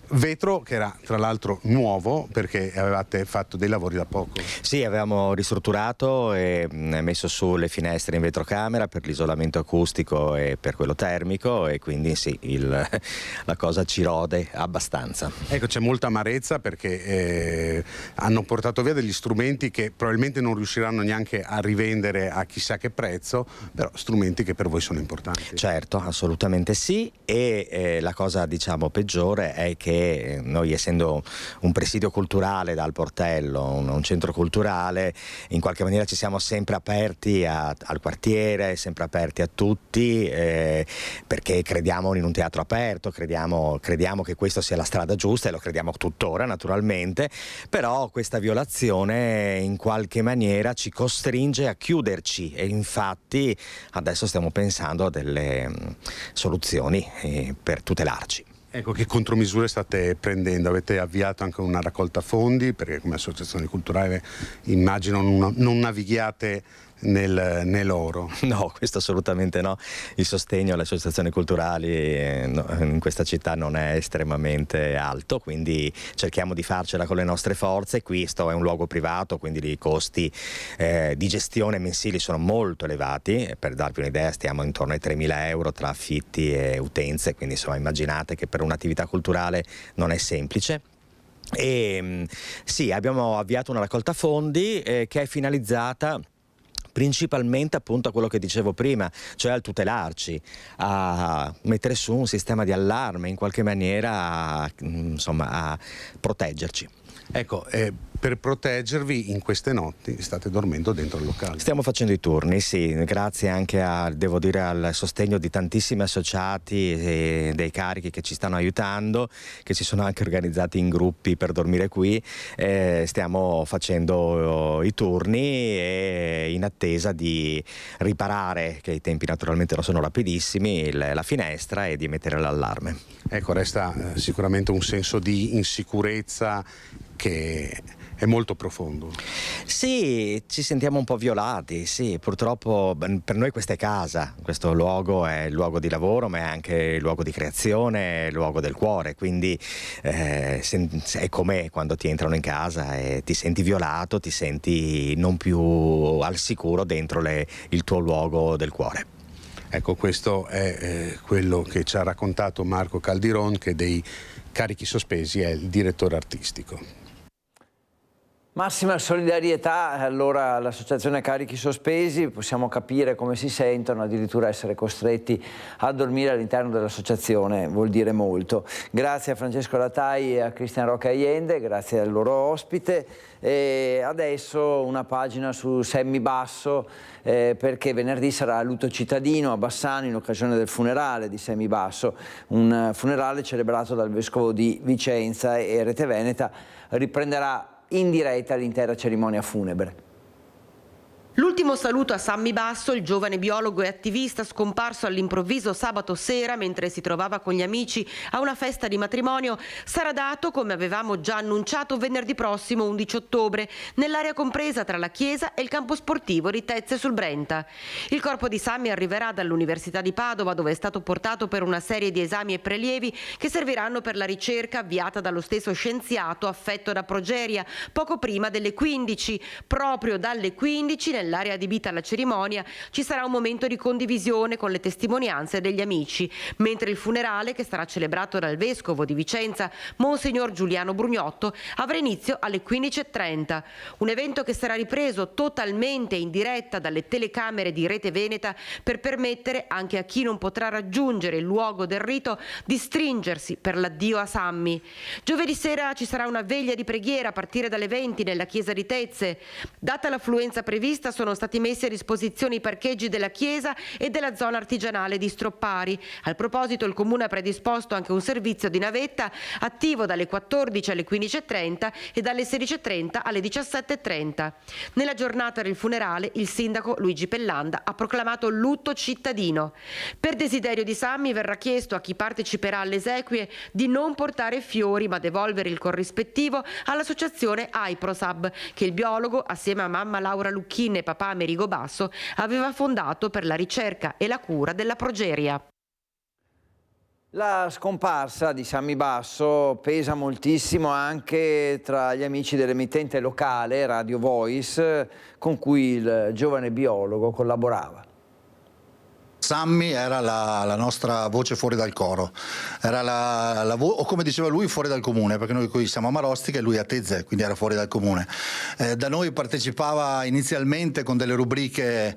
Speaker 18: che era tra l'altro nuovo, perché avevate fatto dei lavori da poco.
Speaker 19: Sì, avevamo ristrutturato e messo su le finestre in vetrocamera per l'isolamento acustico e per quello termico, e quindi sì, la cosa ci rode abbastanza.
Speaker 18: Ecco, c'è molta amarezza perché hanno portato via degli strumenti che probabilmente non riusciranno neanche a rivendere a chissà che prezzo, però strumenti che per voi sono importanti.
Speaker 19: Certo, assolutamente sì, e la cosa diciamo peggiore è che noi, essendo un presidio culturale dal Portello, un centro culturale, in qualche maniera ci siamo sempre aperti al quartiere, sempre aperti a tutti, perché crediamo in un teatro aperto, crediamo che questa sia la strada giusta, e lo crediamo tuttora naturalmente, però questa violazione in qualche maniera ci costringe a chiuderci, e infatti adesso stiamo pensando a delle soluzioni per tutelarci.
Speaker 18: Ecco, che contromisure state prendendo? Avete avviato anche una raccolta fondi, perché come associazione culturale immagino non navighiate nell'oro.
Speaker 19: No, questo assolutamente no. Il sostegno alle associazioni culturali in questa città non è estremamente alto, quindi cerchiamo di farcela con le nostre forze. Questo è un luogo privato, quindi i costi di gestione mensili sono molto elevati. Per darvi un'idea, stiamo intorno ai 3.000 euro tra affitti e utenze, quindi insomma immaginate che per un'attività culturale non è semplice. E sì, abbiamo avviato una raccolta fondi che è finalizzata principalmente appunto a quello che dicevo prima, cioè al tutelarci, a mettere su un sistema di allarme, in qualche maniera insomma a proteggerci.
Speaker 18: Ecco, per proteggervi in queste notti state dormendo dentro il locale.
Speaker 19: Stiamo facendo i turni, sì, grazie anche devo dire, al sostegno di tantissimi associati e dei carichi che ci stanno aiutando, che si sono anche organizzati in gruppi per dormire qui. Stiamo facendo i turni e in attesa di riparare, che i tempi naturalmente non sono rapidissimi, la finestra, e di mettere l'allarme.
Speaker 18: Ecco, resta sicuramente un senso di insicurezza che è molto profondo.
Speaker 19: Sì, ci sentiamo un po' violati, sì, purtroppo per noi questa è casa, questo luogo è il luogo di lavoro, ma è anche il luogo di creazione, il luogo del cuore, quindi è come quando ti entrano in casa e ti senti violato, ti senti non più al sicuro dentro il tuo luogo del cuore.
Speaker 18: Ecco, questo è quello che ci ha raccontato Marco Caldiron, che dei Carichi Sospesi è il direttore artistico.
Speaker 1: Massima solidarietà allora all'associazione Carichi Sospesi, possiamo capire come si sentono, addirittura essere costretti a dormire all'interno dell'associazione vuol dire molto. Grazie a Francesco Latai e a Cristian Roca Allende, grazie al loro ospite. E adesso una pagina su Semmi Basso, perché venerdì sarà lutto cittadino a Bassano in occasione del funerale di Semmi Basso, un funerale celebrato dal vescovo di Vicenza, e Rete Veneta riprenderà in diretta l'intera cerimonia funebre.
Speaker 17: L'ultimo saluto a Sammi Basso, il giovane biologo e attivista scomparso all'improvviso sabato sera mentre si trovava con gli amici a una festa di matrimonio, sarà dato, come avevamo già annunciato, venerdì prossimo 11 ottobre nell'area compresa tra la chiesa e il campo sportivo di Tezze sul Brenta. Il corpo di Sammi arriverà dall'Università di Padova, dove è stato portato per una serie di esami e prelievi che serviranno per la ricerca avviata dallo stesso scienziato affetto da progeria poco prima delle 15. Proprio dalle 15 nella nell'area adibita alla cerimonia, ci sarà un momento di condivisione con le testimonianze degli amici, mentre il funerale, che sarà celebrato dal vescovo di Vicenza, Monsignor Giuliano Brugnotto, avrà inizio alle 15:30. Un evento che sarà ripreso totalmente in diretta dalle telecamere di Rete Veneta per permettere anche a chi non potrà raggiungere il luogo del rito di stringersi per l'addio a Sammy. Giovedì sera ci sarà una veglia di preghiera a partire dalle 20 nella chiesa di Tezze. Data l'affluenza prevista, sono stati messi a disposizione i parcheggi della chiesa e della zona artigianale di Stroppari. Al proposito, il comune ha predisposto anche un servizio di navetta attivo dalle 14 alle 15:30 e dalle 16:30 alle 17:30. Nella giornata del funerale, il sindaco Luigi Pellanda ha proclamato lutto cittadino. Per desiderio di Sammy verrà chiesto a chi parteciperà alle esequie di non portare fiori ma devolvere il corrispettivo all'associazione AIPROSAB, che il biologo, assieme a mamma Laura Lucchin e papà Amerigo Basso, aveva fondato per la ricerca e la cura della progeria.
Speaker 1: La scomparsa di Sammy Basso pesa moltissimo anche tra gli amici dell'emittente locale Radio Voice, con cui il giovane biologo collaborava.
Speaker 20: Sammy era la nostra voce fuori dal coro, era o come diceva lui, fuori dal comune, perché noi qui siamo a Marostica e lui a Tezze, quindi era fuori dal comune. Da noi partecipava inizialmente con delle rubriche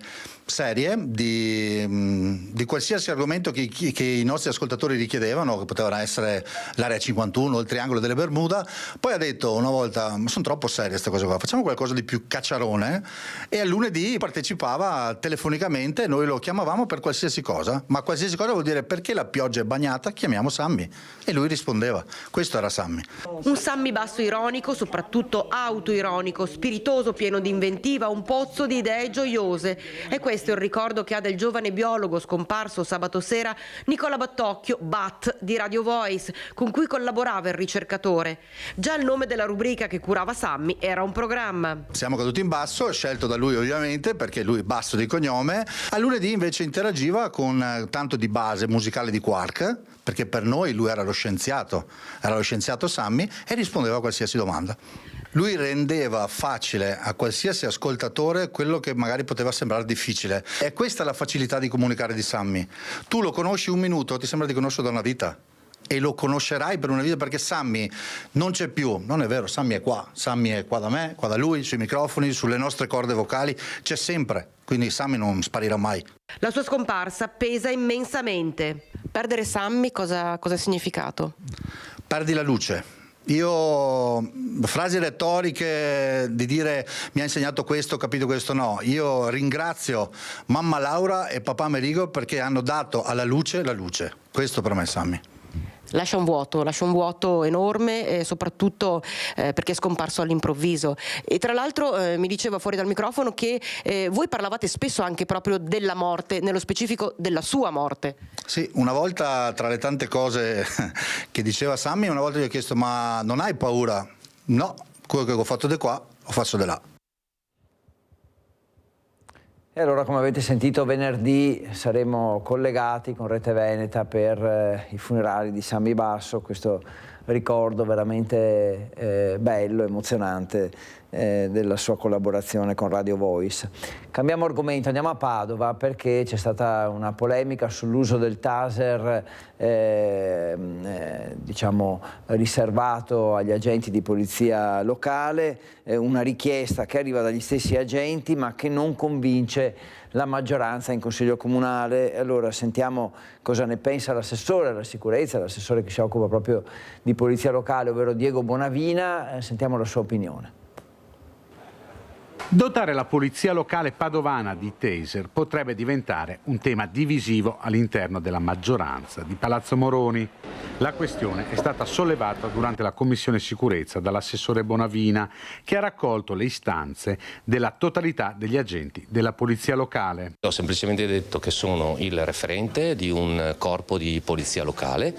Speaker 20: serie di qualsiasi argomento che i nostri ascoltatori richiedevano, che potevano essere l'area 51, il triangolo delle Bermuda. Poi ha detto una volta: ma sono troppo serie queste cose qua, facciamo qualcosa di più cacciarone, e al lunedì partecipava telefonicamente, noi lo chiamavamo per qualsiasi cosa, ma qualsiasi cosa vuol dire: perché la pioggia è bagnata, chiamiamo Sammy, e lui rispondeva. Questo era Sammy.
Speaker 17: Un Sammy Basso ironico, soprattutto autoironico, spiritoso, pieno di inventiva, un pozzo di idee gioiose. E questo è il ricordo che ha del giovane biologo scomparso sabato sera Nicola Battocchio, Bat, di Radio Voice, con cui collaborava il ricercatore. Già il nome della rubrica che curava Sammy era un programma.
Speaker 20: Siamo caduti in basso, scelto da lui ovviamente, perché lui Basso di cognome. A lunedì invece interagiva con tanto di base musicale di Quark, perché per noi lui era lo scienziato Sammy, e rispondeva a qualsiasi domanda. Lui rendeva facile a qualsiasi ascoltatore quello che magari poteva sembrare difficile. E questa è la facilità di comunicare di Sammy. Tu lo conosci un minuto, ti sembra di conoscerlo da una vita. E lo conoscerai per una vita, perché Sammy non c'è più. Non è vero, Sammy è qua da me, qua da lui, sui microfoni, sulle nostre corde vocali, c'è sempre. Quindi Sammy non sparirà mai.
Speaker 17: La sua scomparsa pesa immensamente. Perdere Sammy cosa ha significato?
Speaker 20: Perdi la luce. Io, frasi retoriche di dire mi ha insegnato questo, ho capito questo, no. Io ringrazio mamma Laura e papà Amerigo perché hanno dato alla luce la luce. Questo per me è Sammy.
Speaker 17: Lascia un vuoto enorme, soprattutto perché è scomparso all'improvviso. E tra l'altro mi diceva fuori dal microfono che voi parlavate spesso anche proprio della morte, nello specifico della sua morte.
Speaker 20: Sì, una volta, tra le tante cose che diceva Sammy, una volta gli ho chiesto: ma non hai paura? No, quello che ho fatto di qua, ho fatto di là.
Speaker 1: E allora, come avete sentito, venerdì saremo collegati con Rete Veneta per i funerali di Sammy Basso, questo ricordo veramente bello, emozionante della sua collaborazione con Radio Voice. Cambiamo argomento, andiamo a Padova, perché c'è stata una polemica sull'uso del taser diciamo riservato agli agenti di polizia locale, una richiesta che arriva dagli stessi agenti ma che non convince la maggioranza in Consiglio Comunale. Allora sentiamo cosa ne pensa l'assessore alla sicurezza, l'assessore che si occupa proprio di polizia locale, ovvero Diego Bonavina. Sentiamo la sua opinione.
Speaker 18: Dotare la polizia locale padovana di taser potrebbe diventare un tema divisivo all'interno della maggioranza di Palazzo Moroni. La questione è stata sollevata durante la commissione sicurezza dall'assessore Bonavina, che ha raccolto le istanze della totalità degli agenti della polizia locale.
Speaker 21: Ho semplicemente detto che sono il referente di un corpo di polizia locale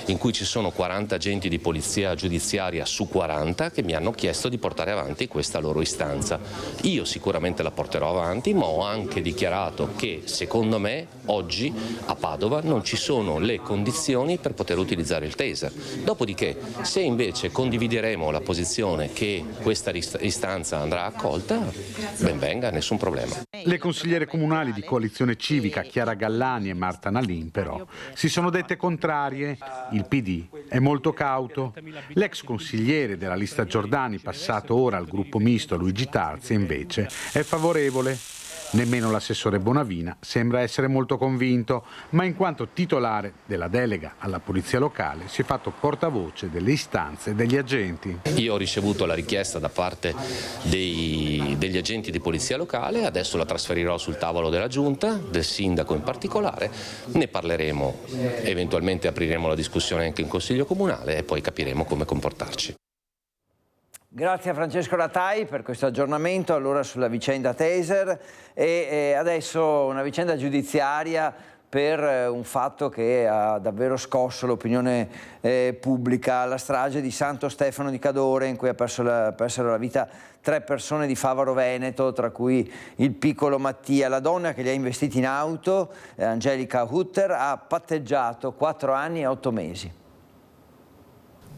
Speaker 21: in cui ci sono 40 agenti di polizia giudiziaria su 40 che mi hanno chiesto di portare avanti questa loro istanza. Io sicuramente la porterò avanti, ma ho anche dichiarato che secondo me oggi a Padova non ci sono le condizioni per poter utilizzare il taser. Dopodiché, se invece condivideremo la posizione che questa istanza andrà accolta, ben venga, nessun problema.
Speaker 18: Le consigliere comunali di Coalizione Civica Chiara Gallani e Marta Nalin però si sono dette contrarie. Il PD è molto cauto. L'ex consigliere della lista Giordani, passato ora al gruppo misto Luigi Tarzi, invece è favorevole. Nemmeno l'assessore Bonavina sembra essere molto convinto, ma in quanto titolare della delega alla polizia locale si è fatto portavoce delle istanze degli agenti.
Speaker 21: Io ho ricevuto la richiesta da parte degli agenti di polizia locale, adesso la trasferirò sul tavolo della giunta, del sindaco in particolare, ne parleremo, eventualmente apriremo la discussione anche in consiglio comunale e poi capiremo come comportarci.
Speaker 1: Grazie a Francesco Ratai per questo aggiornamento allora sulla vicenda taser e adesso una vicenda giudiziaria per un fatto che ha davvero scosso l'opinione pubblica, la strage di Santo Stefano di Cadore in cui persero la vita 3 persone di Favaro Veneto, tra cui il piccolo Mattia. La donna che li ha investiti in auto, Angelica Hutter, ha patteggiato 4 anni e 8 mesi.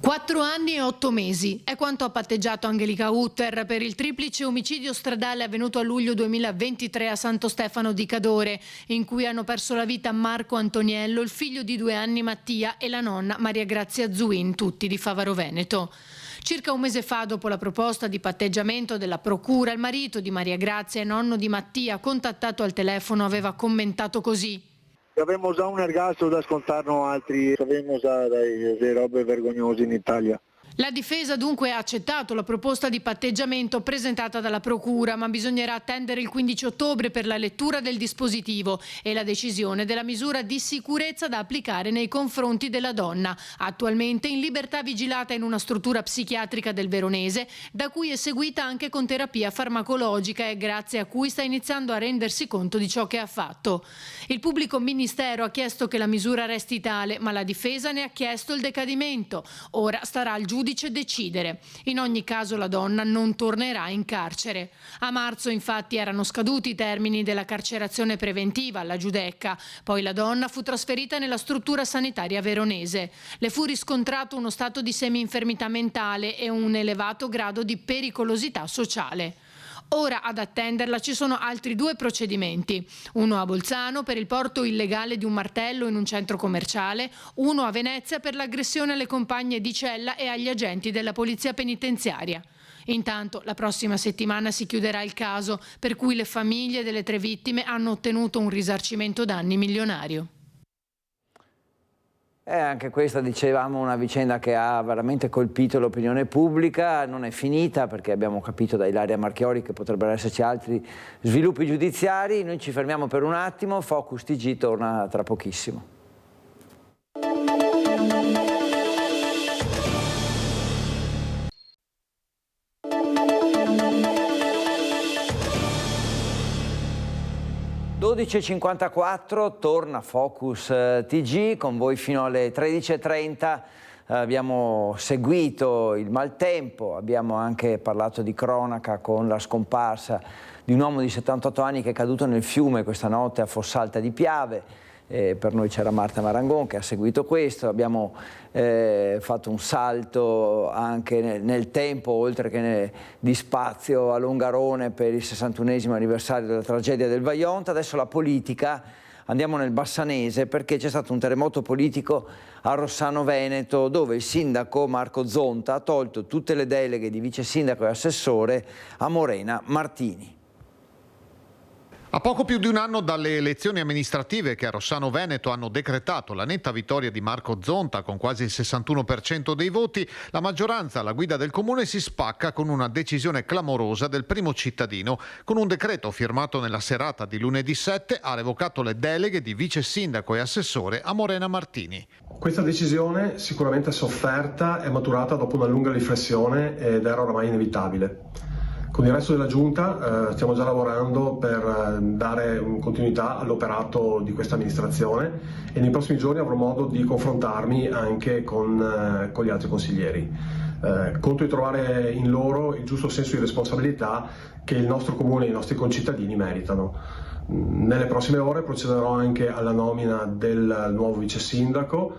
Speaker 3: 4 anni e 8 mesi è quanto ha patteggiato Angelica Hutter per il triplice omicidio stradale avvenuto a luglio 2023 a Santo Stefano di Cadore, in cui hanno perso la vita Marco Antoniello, il figlio di 2 anni Mattia e la nonna Maria Grazia Zuin, tutti di Favaro Veneto. Circa un mese fa, dopo la proposta di patteggiamento della procura, il marito di Maria Grazia e nonno di Mattia, contattato al telefono, aveva commentato così.
Speaker 22: Abbiamo già un ergastolo da scontarno altri, abbiamo già delle robe vergognose in Italia.
Speaker 3: La difesa dunque ha accettato la proposta di patteggiamento presentata dalla procura, ma bisognerà attendere il 15 ottobre per la lettura del dispositivo e la decisione della misura di sicurezza da applicare nei confronti della donna, attualmente in libertà vigilata in una struttura psichiatrica del Veronese, da cui è seguita anche con terapia farmacologica e grazie a cui sta iniziando a rendersi conto di ciò che ha fatto. Il pubblico ministero ha chiesto che la misura resti tale, ma la difesa ne ha chiesto il decadimento. Ora starà al giudice decidere. In ogni caso la donna non tornerà in carcere. A marzo infatti erano scaduti i termini della carcerazione preventiva alla Giudecca, poi la donna fu trasferita nella struttura sanitaria veronese. Le fu riscontrato uno stato di semi-infermità mentale e un elevato grado di pericolosità sociale. Ora ad attenderla ci sono altri 2 procedimenti, uno a Bolzano per il porto illegale di un martello in un centro commerciale, uno a Venezia per l'aggressione alle compagne di cella e agli agenti della polizia penitenziaria. Intanto la prossima settimana si chiuderà il caso, per cui le famiglie delle 3 vittime hanno ottenuto un risarcimento danni milionario.
Speaker 1: Anche questa, dicevamo, una vicenda che ha veramente colpito l'opinione pubblica. Non è finita perché abbiamo capito da Ilaria Marchiori che potrebbero esserci altri sviluppi giudiziari. Noi ci fermiamo per un attimo, Focus TG torna tra pochissimo. (12:54) torna Focus TG con voi fino alle 13:30. Abbiamo seguito il maltempo, abbiamo anche parlato di cronaca con la scomparsa di un uomo di 78 anni che è caduto nel fiume questa notte a Fossalta di Piave. Per noi c'era Marta Marangon che ha seguito questo, abbiamo fatto un salto anche nel tempo, oltre che di spazio a Longarone per il 61esimo anniversario della tragedia del Vajont. Adesso la politica, andiamo nel Bassanese perché c'è stato un terremoto politico a Rossano Veneto dove il sindaco Marco Zonta ha tolto tutte le deleghe di vice sindaco e assessore a Morena Martini.
Speaker 7: A poco più di un anno dalle elezioni amministrative che a Rossano Veneto hanno decretato la netta vittoria di Marco Zonta con quasi il 61% dei voti, la maggioranza alla guida del comune si spacca con una decisione clamorosa del primo cittadino. Con un decreto firmato nella serata di lunedì 7 ha revocato le deleghe di vice sindaco e assessore a Morena Martini.
Speaker 23: Questa decisione sicuramente sofferta è maturata dopo una lunga riflessione ed era oramai inevitabile. Con il resto della Giunta stiamo già lavorando per dare continuità all'operato di questa amministrazione e nei prossimi giorni avrò modo di confrontarmi anche con gli altri consiglieri. Conto di trovare in loro il giusto senso di responsabilità che il nostro comune e i nostri concittadini meritano. Nelle prossime ore procederò anche alla nomina del nuovo vice sindaco.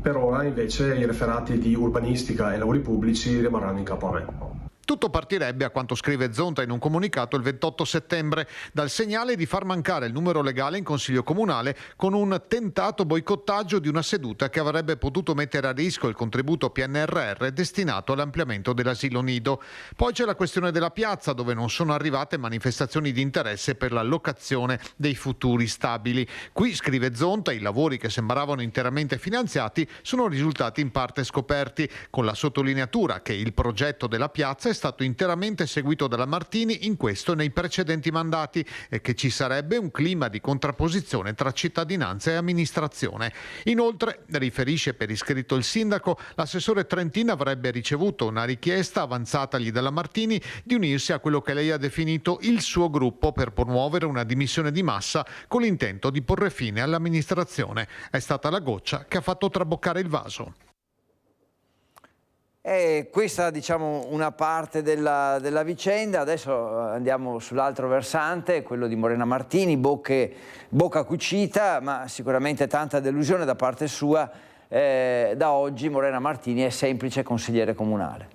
Speaker 23: Per ora invece i referati di urbanistica e lavori pubblici rimarranno in capo a me.
Speaker 7: Tutto partirebbe, a quanto scrive Zonta in un comunicato, il 28 settembre, dal segnale di far mancare il numero legale in Consiglio Comunale con un tentato boicottaggio di una seduta che avrebbe potuto mettere a rischio il contributo PNRR destinato all'ampliamento dell'asilo nido. Poi c'è la questione della piazza, dove non sono arrivate manifestazioni di interesse per la locazione dei futuri stabili. Qui, scrive Zonta, i lavori che sembravano interamente finanziati sono risultati in parte scoperti, con la sottolineatura che il progetto della piazza è stato interamente seguito dalla Martini in questo e nei precedenti mandati e che ci sarebbe un clima di contrapposizione tra cittadinanza e amministrazione. Inoltre, riferisce per iscritto il sindaco, l'assessore Trentin avrebbe ricevuto una richiesta avanzatagli dalla Martini di unirsi a quello che lei ha definito il suo gruppo per promuovere una dimissione di massa con l'intento di porre fine all'amministrazione. È stata la goccia che ha fatto traboccare il vaso.
Speaker 1: E questa, diciamo, una parte della vicenda. Adesso andiamo sull'altro versante, quello di Morena Martini, bocca cucita, ma sicuramente tanta delusione da parte sua. Da oggi Morena Martini è semplice consigliere comunale.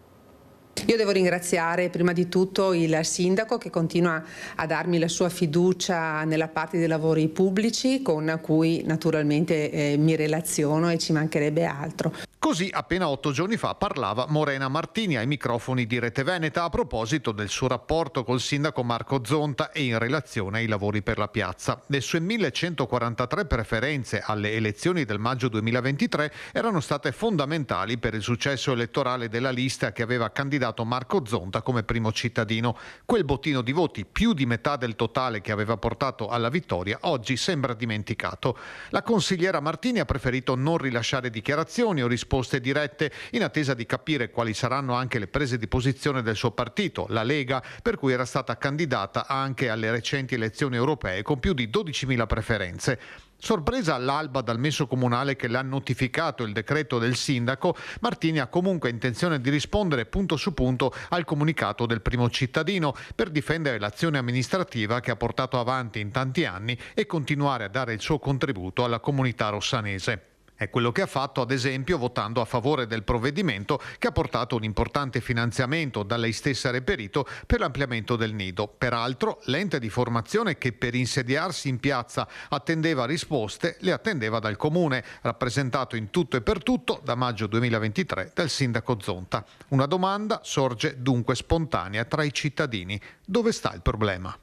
Speaker 4: Io devo ringraziare prima di tutto il sindaco che continua a darmi la sua fiducia nella parte dei lavori pubblici, con cui naturalmente mi relaziono e ci mancherebbe altro.
Speaker 7: Così appena 8 giorni fa parlava Morena Martini ai microfoni di Rete Veneta a proposito del suo rapporto col sindaco Marco Zonta e in relazione ai lavori per la piazza. Le sue 1143 preferenze alle elezioni del maggio 2023 erano state fondamentali per il successo elettorale della lista che aveva candidato Marco Zonta come primo cittadino. Quel bottino di voti, più di metà del totale che aveva portato alla vittoria, oggi sembra dimenticato. La consigliera Martini ha preferito non rilasciare dichiarazioni o risposte dirette in attesa di capire quali saranno anche le prese di posizione del suo partito, la Lega, per cui era stata candidata anche alle recenti elezioni europee con più di 12.000 preferenze. Sorpresa all'alba dal messo comunale che le ha notificato il decreto del sindaco, Martini ha comunque intenzione di rispondere punto su punto al comunicato del primo cittadino per difendere l'azione amministrativa che ha portato avanti in tanti anni e continuare a dare il suo contributo alla comunità rossanese. È quello che ha fatto, ad esempio, votando a favore del provvedimento che ha portato un importante finanziamento da lei stessa reperito per l'ampliamento del nido. Peraltro, l'ente di formazione che per insediarsi in piazza attendeva risposte, le attendeva dal comune, rappresentato in tutto e per tutto da maggio 2023 dal sindaco Zonta. Una domanda sorge dunque spontanea tra i cittadini. Dove sta il problema?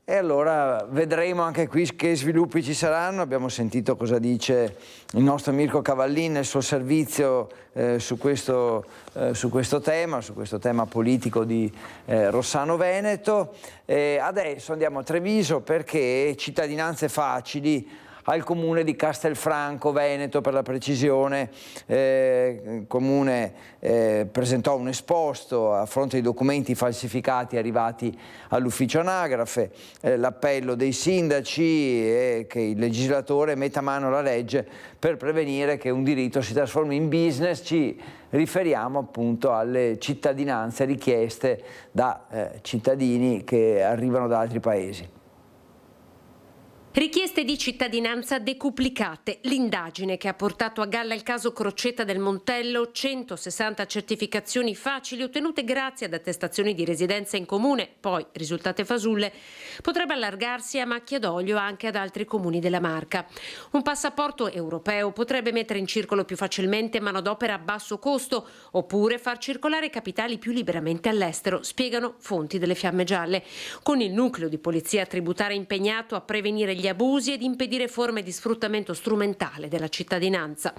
Speaker 1: E allora vedremo anche qui che sviluppi ci saranno. Abbiamo sentito cosa dice il nostro Mirko Cavallin nel suo servizio su questo tema politico di Rossano Veneto. Adesso andiamo a Treviso perché cittadinanze facili al comune di Castelfranco Veneto, per la precisione. Il comune presentò un esposto a fronte di documenti falsificati arrivati all'ufficio anagrafe, l'appello dei sindaci è che il legislatore metta mano alla legge per prevenire che un diritto si trasformi in business. Ci riferiamo appunto alle cittadinanze richieste da cittadini che arrivano da altri paesi.
Speaker 5: Richieste di cittadinanza decuplicate. L'indagine che ha portato a galla il caso Crocetta del Montello, 160 certificazioni facili ottenute grazie ad attestazioni di residenza in comune, poi risultate fasulle, potrebbe allargarsi a macchia d'olio anche ad altri comuni della Marca. Un passaporto europeo potrebbe mettere in circolo più facilmente manodopera a basso costo oppure far circolare capitali più liberamente all'estero, spiegano fonti delle Fiamme Gialle, con il nucleo di polizia tributaria impegnato a prevenire gli abusi ed impedire forme di sfruttamento strumentale della cittadinanza.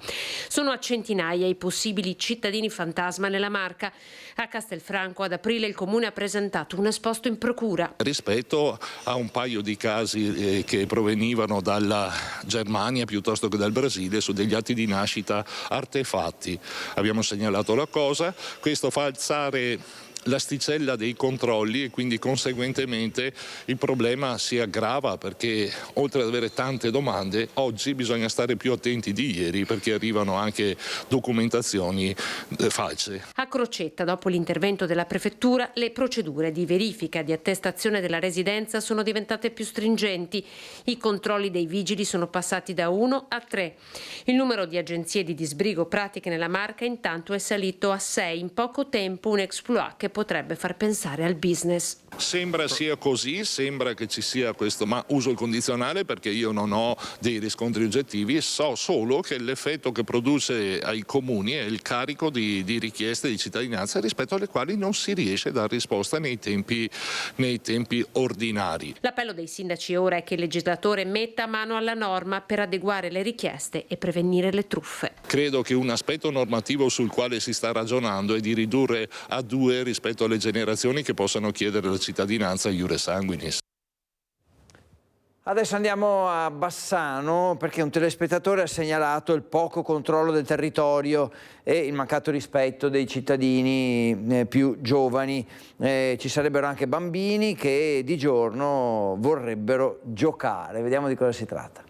Speaker 5: Sono a centinaia i possibili cittadini fantasma nella Marca. A Castelfranco ad aprile il comune ha presentato un esposto in procura.
Speaker 6: Rispetto a un paio di casi che provenivano dalla Germania piuttosto che dal Brasile su degli atti di nascita artefatti. Abbiamo segnalato la cosa, questo fa alzare l'asticella dei controlli e quindi conseguentemente il problema si aggrava, perché oltre ad avere tante domande oggi bisogna stare più attenti di ieri, perché arrivano anche documentazioni false.
Speaker 5: A Crocetta, dopo l'intervento della prefettura, le procedure di verifica di attestazione della residenza sono diventate più stringenti. I controlli dei vigili sono passati da 1 a 3. Il numero di agenzie di disbrigo pratiche nella Marca intanto è salito a 6 in poco tempo, un exploit che potrebbe far pensare al business.
Speaker 6: Sembra sia così, sembra che ci sia questo, ma uso il condizionale perché io non ho dei riscontri oggettivi, so solo che l'effetto che produce ai comuni è il carico di richieste di cittadinanza rispetto alle quali non si riesce a dare risposta nei tempi ordinari.
Speaker 5: L'appello dei sindaci ora è che il legislatore metta mano alla norma per adeguare le richieste e prevenire le truffe.
Speaker 6: Credo che un aspetto normativo sul quale si sta ragionando è di ridurre a 2 rispetto alle generazioni che possano chiedere la cittadinanza iure sanguinis.
Speaker 1: Adesso andiamo a Bassano perché un telespettatore ha segnalato il poco controllo del territorio e il mancato rispetto dei cittadini più giovani. Ci sarebbero anche bambini che di giorno vorrebbero giocare. Vediamo di cosa si tratta.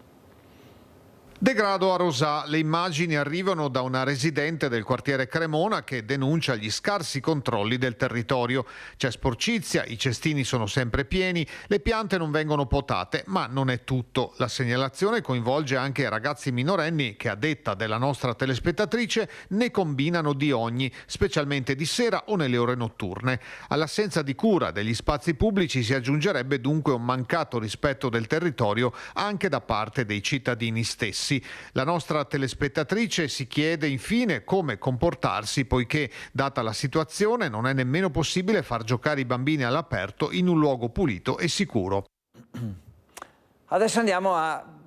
Speaker 7: Degrado a Rosà, le immagini arrivano da una residente del quartiere Cremona che denuncia gli scarsi controlli del territorio. C'è sporcizia, i cestini sono sempre pieni, le piante non vengono potate, ma non è tutto. La segnalazione coinvolge anche ragazzi minorenni che, a detta della nostra telespettatrice, ne combinano di ogni, specialmente di sera o nelle ore notturne. All'assenza di cura degli spazi pubblici si aggiungerebbe dunque un mancato rispetto del territorio anche da parte dei cittadini stessi. La nostra telespettatrice si chiede infine come comportarsi, poiché, data la situazione, non è nemmeno possibile far giocare i bambini all'aperto in un luogo pulito e sicuro.
Speaker 1: Adesso andiamo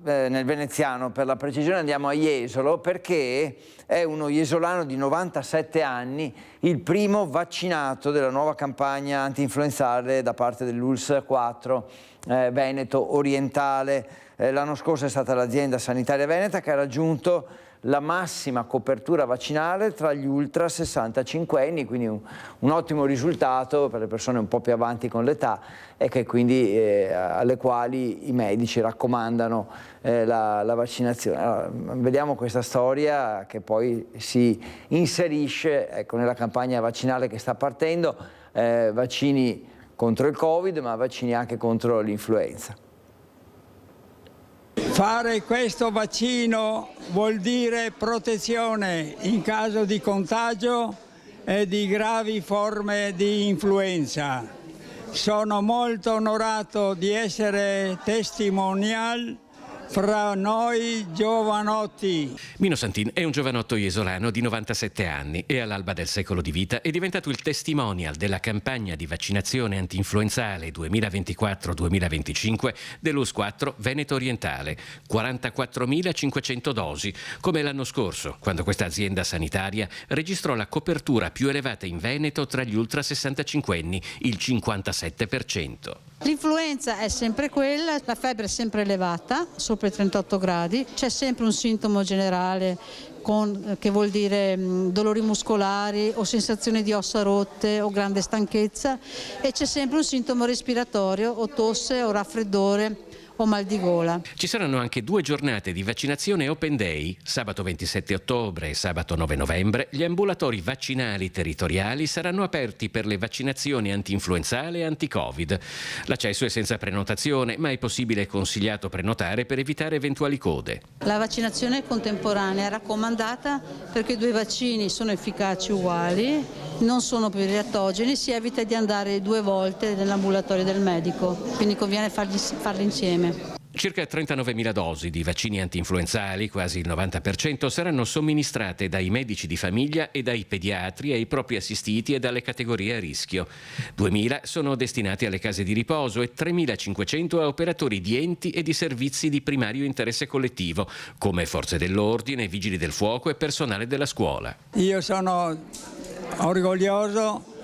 Speaker 1: nel veneziano, per la precisione andiamo a Jesolo, perché è uno jesolano di 97 anni, il primo vaccinato della nuova campagna anti-influenzale da parte dell'ULSS 4 Veneto Orientale. L'anno scorso è stata l'azienda sanitaria veneta che ha raggiunto la massima copertura vaccinale tra gli ultra 65enni, quindi un ottimo risultato per le persone un po' più avanti con l'età e che quindi alle quali i medici raccomandano la vaccinazione. Allora, vediamo questa storia che poi si inserisce nella campagna vaccinale che sta partendo, vaccini contro il Covid ma vaccini anche contro l'influenza.
Speaker 8: Fare questo vaccino vuol dire protezione in caso di contagio e di gravi forme di influenza. Sono molto onorato di essere testimonial fra noi giovanotti.
Speaker 10: Mino Santin è un giovanotto jesolano di 97 anni e all'alba del secolo di vita è diventato il testimonial della campagna di vaccinazione anti-influenzale 2024-2025 dell'ULSS 4 Veneto Orientale, 44.500 dosi, come l'anno scorso, quando questa azienda sanitaria registrò la copertura più elevata in Veneto tra gli ultra 65enni, il 57%.
Speaker 12: L'influenza è sempre quella, la febbre è sempre elevata, sopra i 38 gradi, c'è sempre un sintomo generale che vuol dire dolori muscolari o sensazione di ossa rotte o grande stanchezza e c'è sempre un sintomo respiratorio o tosse o raffreddore o mal di gola.
Speaker 10: Ci saranno anche 2 giornate di vaccinazione Open Day, sabato 27 ottobre e sabato 9 novembre. Gli ambulatori vaccinali territoriali saranno aperti per le vaccinazioni anti-influenzale e anti-Covid. L'accesso è senza prenotazione, ma è possibile e consigliato prenotare per evitare eventuali code.
Speaker 12: La vaccinazione contemporanea è raccomandata perché i 2 vaccini sono efficaci uguali, non sono reattogeni, si evita di andare 2 volte nell'ambulatorio del medico, quindi conviene farli insieme.
Speaker 10: Circa 39.000 dosi di vaccini anti-influenzali, quasi il 90%, saranno somministrate dai medici di famiglia e dai pediatri ai propri assistiti e dalle categorie a rischio. 2.000 sono destinati alle case di riposo e 3.500 a operatori di enti e di servizi di primario interesse collettivo, come forze dell'ordine, vigili del fuoco e personale della scuola.
Speaker 8: Io sono orgoglioso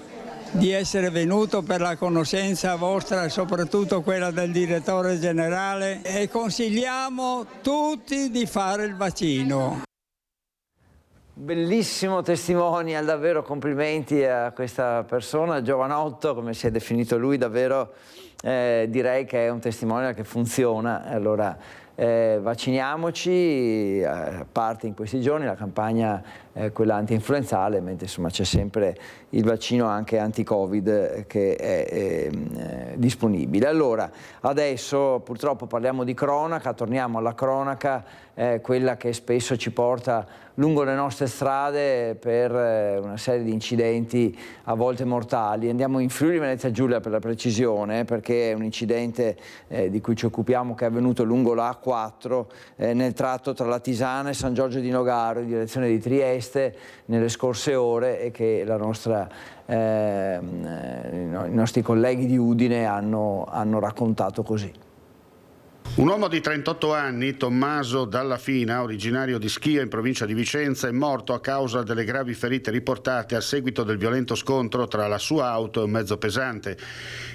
Speaker 8: di essere venuto per la conoscenza vostra e soprattutto quella del direttore generale e consigliamo tutti di fare il vaccino.
Speaker 1: Bellissimo testimonial, davvero complimenti a questa persona, giovanotto come si è definito lui, davvero direi che è un testimonial che funziona. Allora vacciniamoci, parte in questi giorni la campagna quella anti-influenzale, mentre insomma c'è sempre il vaccino anche anti-Covid che è disponibile. Allora, adesso purtroppo parliamo di cronaca, torniamo alla cronaca, quella che spesso ci porta lungo le nostre strade per una serie di incidenti a volte mortali. Andiamo in Friuli Venezia Giulia per la precisione, perché è un incidente di cui ci occupiamo che è avvenuto lungo la A4 nel tratto tra la Tisana e San Giorgio di Nogaro in direzione di Trieste nelle scorse ore, e che la nostra, i nostri colleghi di Udine hanno raccontato così.
Speaker 2: Un uomo di 38 anni, Tommaso Dalla Fina, originario di Schia in provincia di Vicenza, è morto a causa delle gravi ferite riportate a seguito del violento scontro tra la sua auto e un mezzo pesante.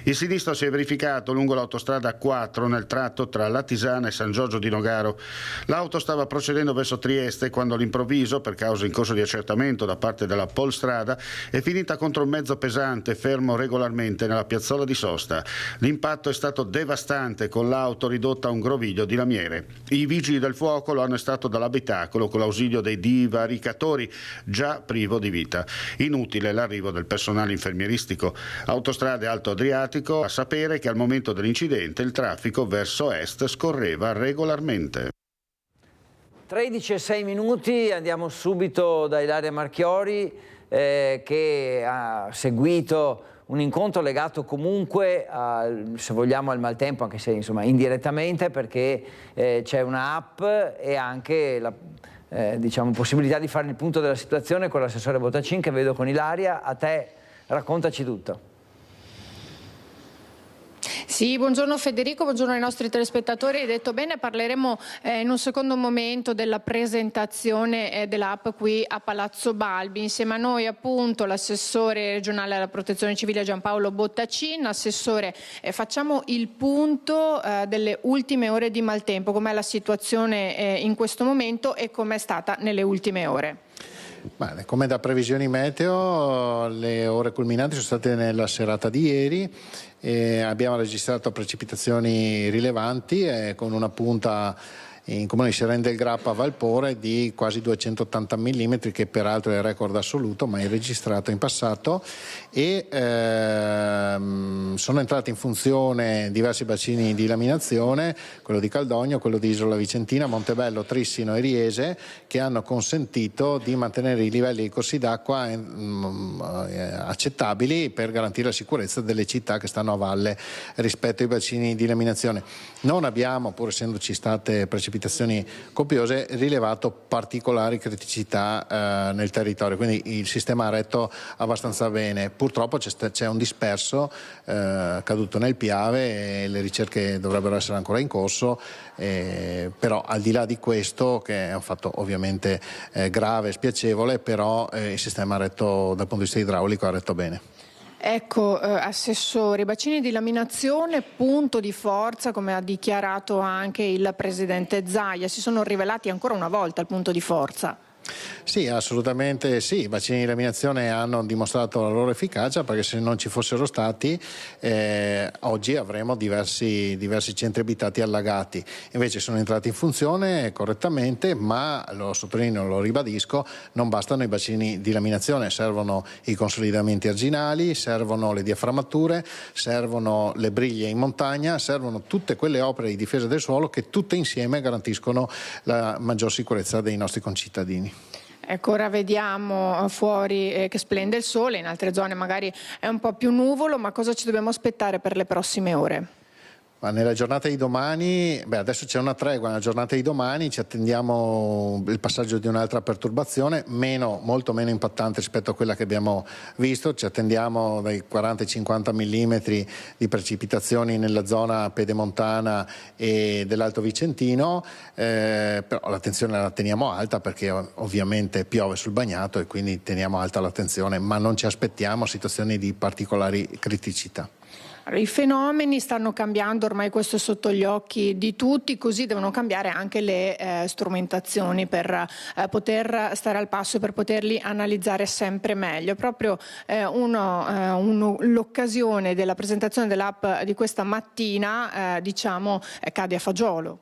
Speaker 2: Il sinistro si è verificato lungo l'autostrada A4 nel tratto tra la Tisana e San Giorgio di Nogaro. L'auto stava procedendo verso Trieste quando all'improvviso, per causa in corso di accertamento da parte della Polstrada, è finita contro un mezzo pesante fermo regolarmente nella piazzola di sosta. L'impatto è stato devastante, con l'auto ridotta a un groviglio di lamiere. I vigili del fuoco lo hanno estratto dall'abitacolo con l'ausilio dei divaricatori, già privo di vita. Inutile l'arrivo del personale infermieristico. Autostrade Alto Adriatico a sapere che al momento dell'incidente il traffico verso est scorreva regolarmente.
Speaker 1: 13:06 minuti, andiamo subito da Ilaria Marchiori che ha seguito un incontro legato comunque, se vogliamo, al maltempo, anche se insomma indirettamente, perché c'è una app e anche la diciamo, possibilità di fare il punto della situazione con l'assessore Bottacin, che vedo con Ilaria. A te, raccontaci tutto.
Speaker 3: Sì, buongiorno Federico, buongiorno ai nostri telespettatori. Hai detto bene, parleremo in un secondo momento della presentazione dell'app qui a Palazzo Balbi. Insieme a noi appunto l'assessore regionale alla protezione civile Giampaolo Bottacin. Assessore, facciamo il punto delle ultime ore di maltempo, com'è la situazione in questo momento e com'è stata nelle ultime ore?
Speaker 11: Bene, come da previsioni meteo, le ore culminanti sono state nella serata di ieri. Abbiamo registrato precipitazioni rilevanti con una punta in comune di Seren del Grappa a Valpore di quasi 280 mm, che peraltro è il record assoluto mai registrato in passato, e sono entrati in funzione diversi bacini di laminazione, quello di Caldogno, quello di Isola Vicentina, Montebello, Trissino e Riese, che hanno consentito di mantenere i livelli dei corsi d'acqua accettabili per garantire la sicurezza delle città che stanno a valle rispetto ai bacini di laminazione. Non abbiamo, pur essendoci state precipitazioni copiose, rilevato particolari criticità nel territorio, quindi il sistema ha retto abbastanza bene. Purtroppo c'è un disperso caduto nel Piave e le ricerche dovrebbero essere ancora in corso, però al di là di questo, che è un fatto ovviamente grave e spiacevole, però il sistema ha retto, dal punto di vista idraulico, ha retto bene.
Speaker 3: Ecco, Assessore, i bacini di laminazione, punto di forza, come ha dichiarato anche il Presidente Zaia, si sono rivelati ancora una volta il punto di forza?
Speaker 11: Sì, assolutamente sì, i bacini di laminazione hanno dimostrato la loro efficacia, perché se non ci fossero stati oggi avremo diversi centri abitati allagati. Invece sono entrati in funzione correttamente, ma lo sottolineo, lo ribadisco, non bastano i bacini di laminazione, servono i consolidamenti arginali, servono le diaframmature, servono le briglie in montagna, servono tutte quelle opere di difesa del suolo che tutte insieme garantiscono la maggior sicurezza dei nostri concittadini.
Speaker 3: Ecco, ora vediamo fuori che splende il sole, in altre zone magari è un po' più nuvolo, ma cosa ci dobbiamo aspettare per le prossime ore?
Speaker 11: Ma nella giornata di domani, adesso c'è una tregua, nella giornata di domani ci attendiamo il passaggio di un'altra perturbazione, molto meno impattante rispetto a quella che abbiamo visto. Ci attendiamo dai 40 ai 50 mm di precipitazioni nella zona pedemontana e dell'Alto Vicentino, però l'attenzione la teniamo alta, perché ovviamente piove sul bagnato e quindi teniamo alta l'attenzione, ma non ci aspettiamo situazioni di particolari criticità.
Speaker 13: I fenomeni stanno cambiando, ormai questo è sotto gli occhi di tutti, così devono cambiare anche le strumentazioni per poter stare al passo e per poterli analizzare sempre meglio. Proprio l'occasione della presentazione dell'app di questa mattina cade a fagiolo.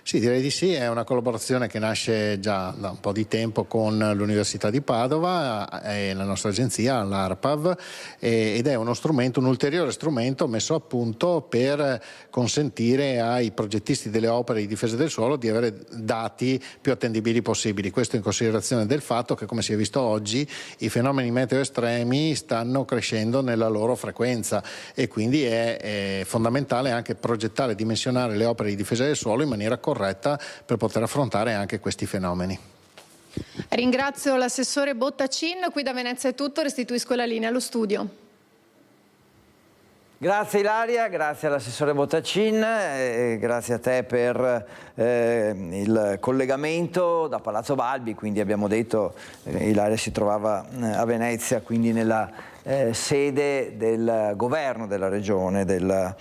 Speaker 11: Sì, direi di sì, è una collaborazione che nasce già da un po' di tempo con l'Università di Padova e la nostra agenzia, l'ARPAV, ed è un ulteriore strumento messo a punto per consentire ai progettisti delle opere di difesa del suolo di avere dati più attendibili possibili. Questo in considerazione del fatto che, come si è visto oggi, i fenomeni meteo estremi stanno crescendo nella loro frequenza e quindi è fondamentale anche progettare e dimensionare le opere di difesa del suolo in maniera corretta per poter affrontare anche questi fenomeni.
Speaker 13: Ringrazio l'assessore Bottacin, qui da Venezia è tutto, restituisco la linea allo studio.
Speaker 1: Grazie Ilaria, grazie all'assessore Bottacin, grazie a te per il collegamento da Palazzo Balbi, quindi abbiamo detto Ilaria si trovava a Venezia, quindi nella sede del governo della regione, della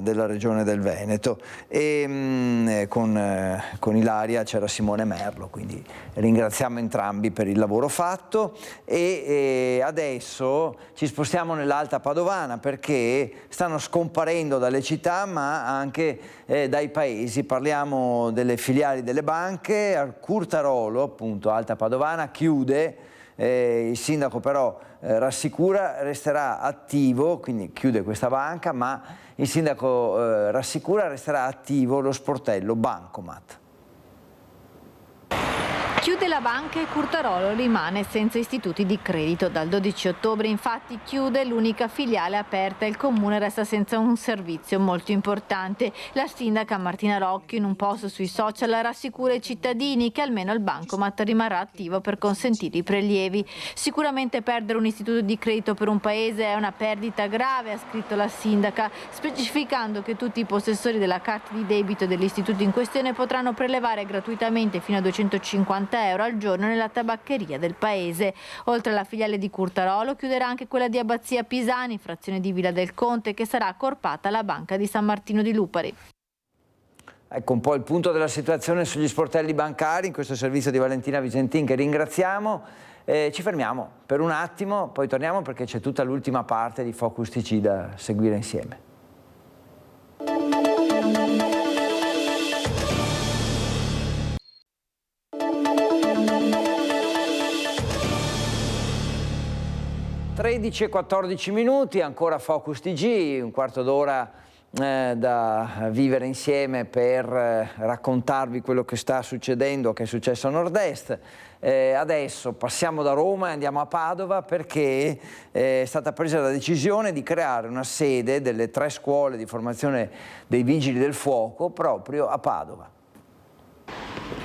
Speaker 1: regione del Veneto, e con Ilaria c'era Simone Merlo, quindi ringraziamo entrambi per il lavoro fatto e adesso ci spostiamo nell'Alta Padovana perché stanno scomparendo dalle città ma anche dai paesi. Parliamo delle filiali delle banche. A Curtarolo, appunto Alta Padovana, chiude. Il sindaco però rassicura resterà attivo, quindi chiude questa banca, ma il sindaco rassicura resterà attivo lo sportello Bancomat.
Speaker 9: Chiude la banca e Curtarolo rimane senza istituti di credito. Dal 12 ottobre infatti chiude l'unica filiale aperta e il comune resta senza un servizio molto importante. La sindaca Martina Rocchi in un post sui social rassicura i cittadini che almeno il Bancomat rimarrà attivo per consentire i prelievi. Sicuramente perdere un istituto di credito per un paese è una perdita grave, ha scritto la sindaca, specificando che tutti i possessori della carta di debito dell'istituto in questione potranno prelevare gratuitamente fino a 250 euro al giorno nella tabaccheria del paese. Oltre alla filiale di Curtarolo chiuderà anche quella di Abbazia Pisani, frazione di Villa del Conte, che sarà accorpata alla banca di San Martino di Lupari.
Speaker 1: Ecco un po' il punto della situazione sugli sportelli bancari in questo servizio di Valentina Vicentin, che ringraziamo. Ci fermiamo per un attimo, poi torniamo perché c'è tutta l'ultima parte di Focus TG da seguire insieme. e 14 minuti, ancora Focus TG, un quarto d'ora da vivere insieme per raccontarvi quello che sta succedendo, che è successo a Nord-Est. Adesso passiamo da Roma e andiamo a Padova perché è stata presa la decisione di creare una sede delle 3 scuole di formazione dei Vigili del Fuoco proprio a Padova.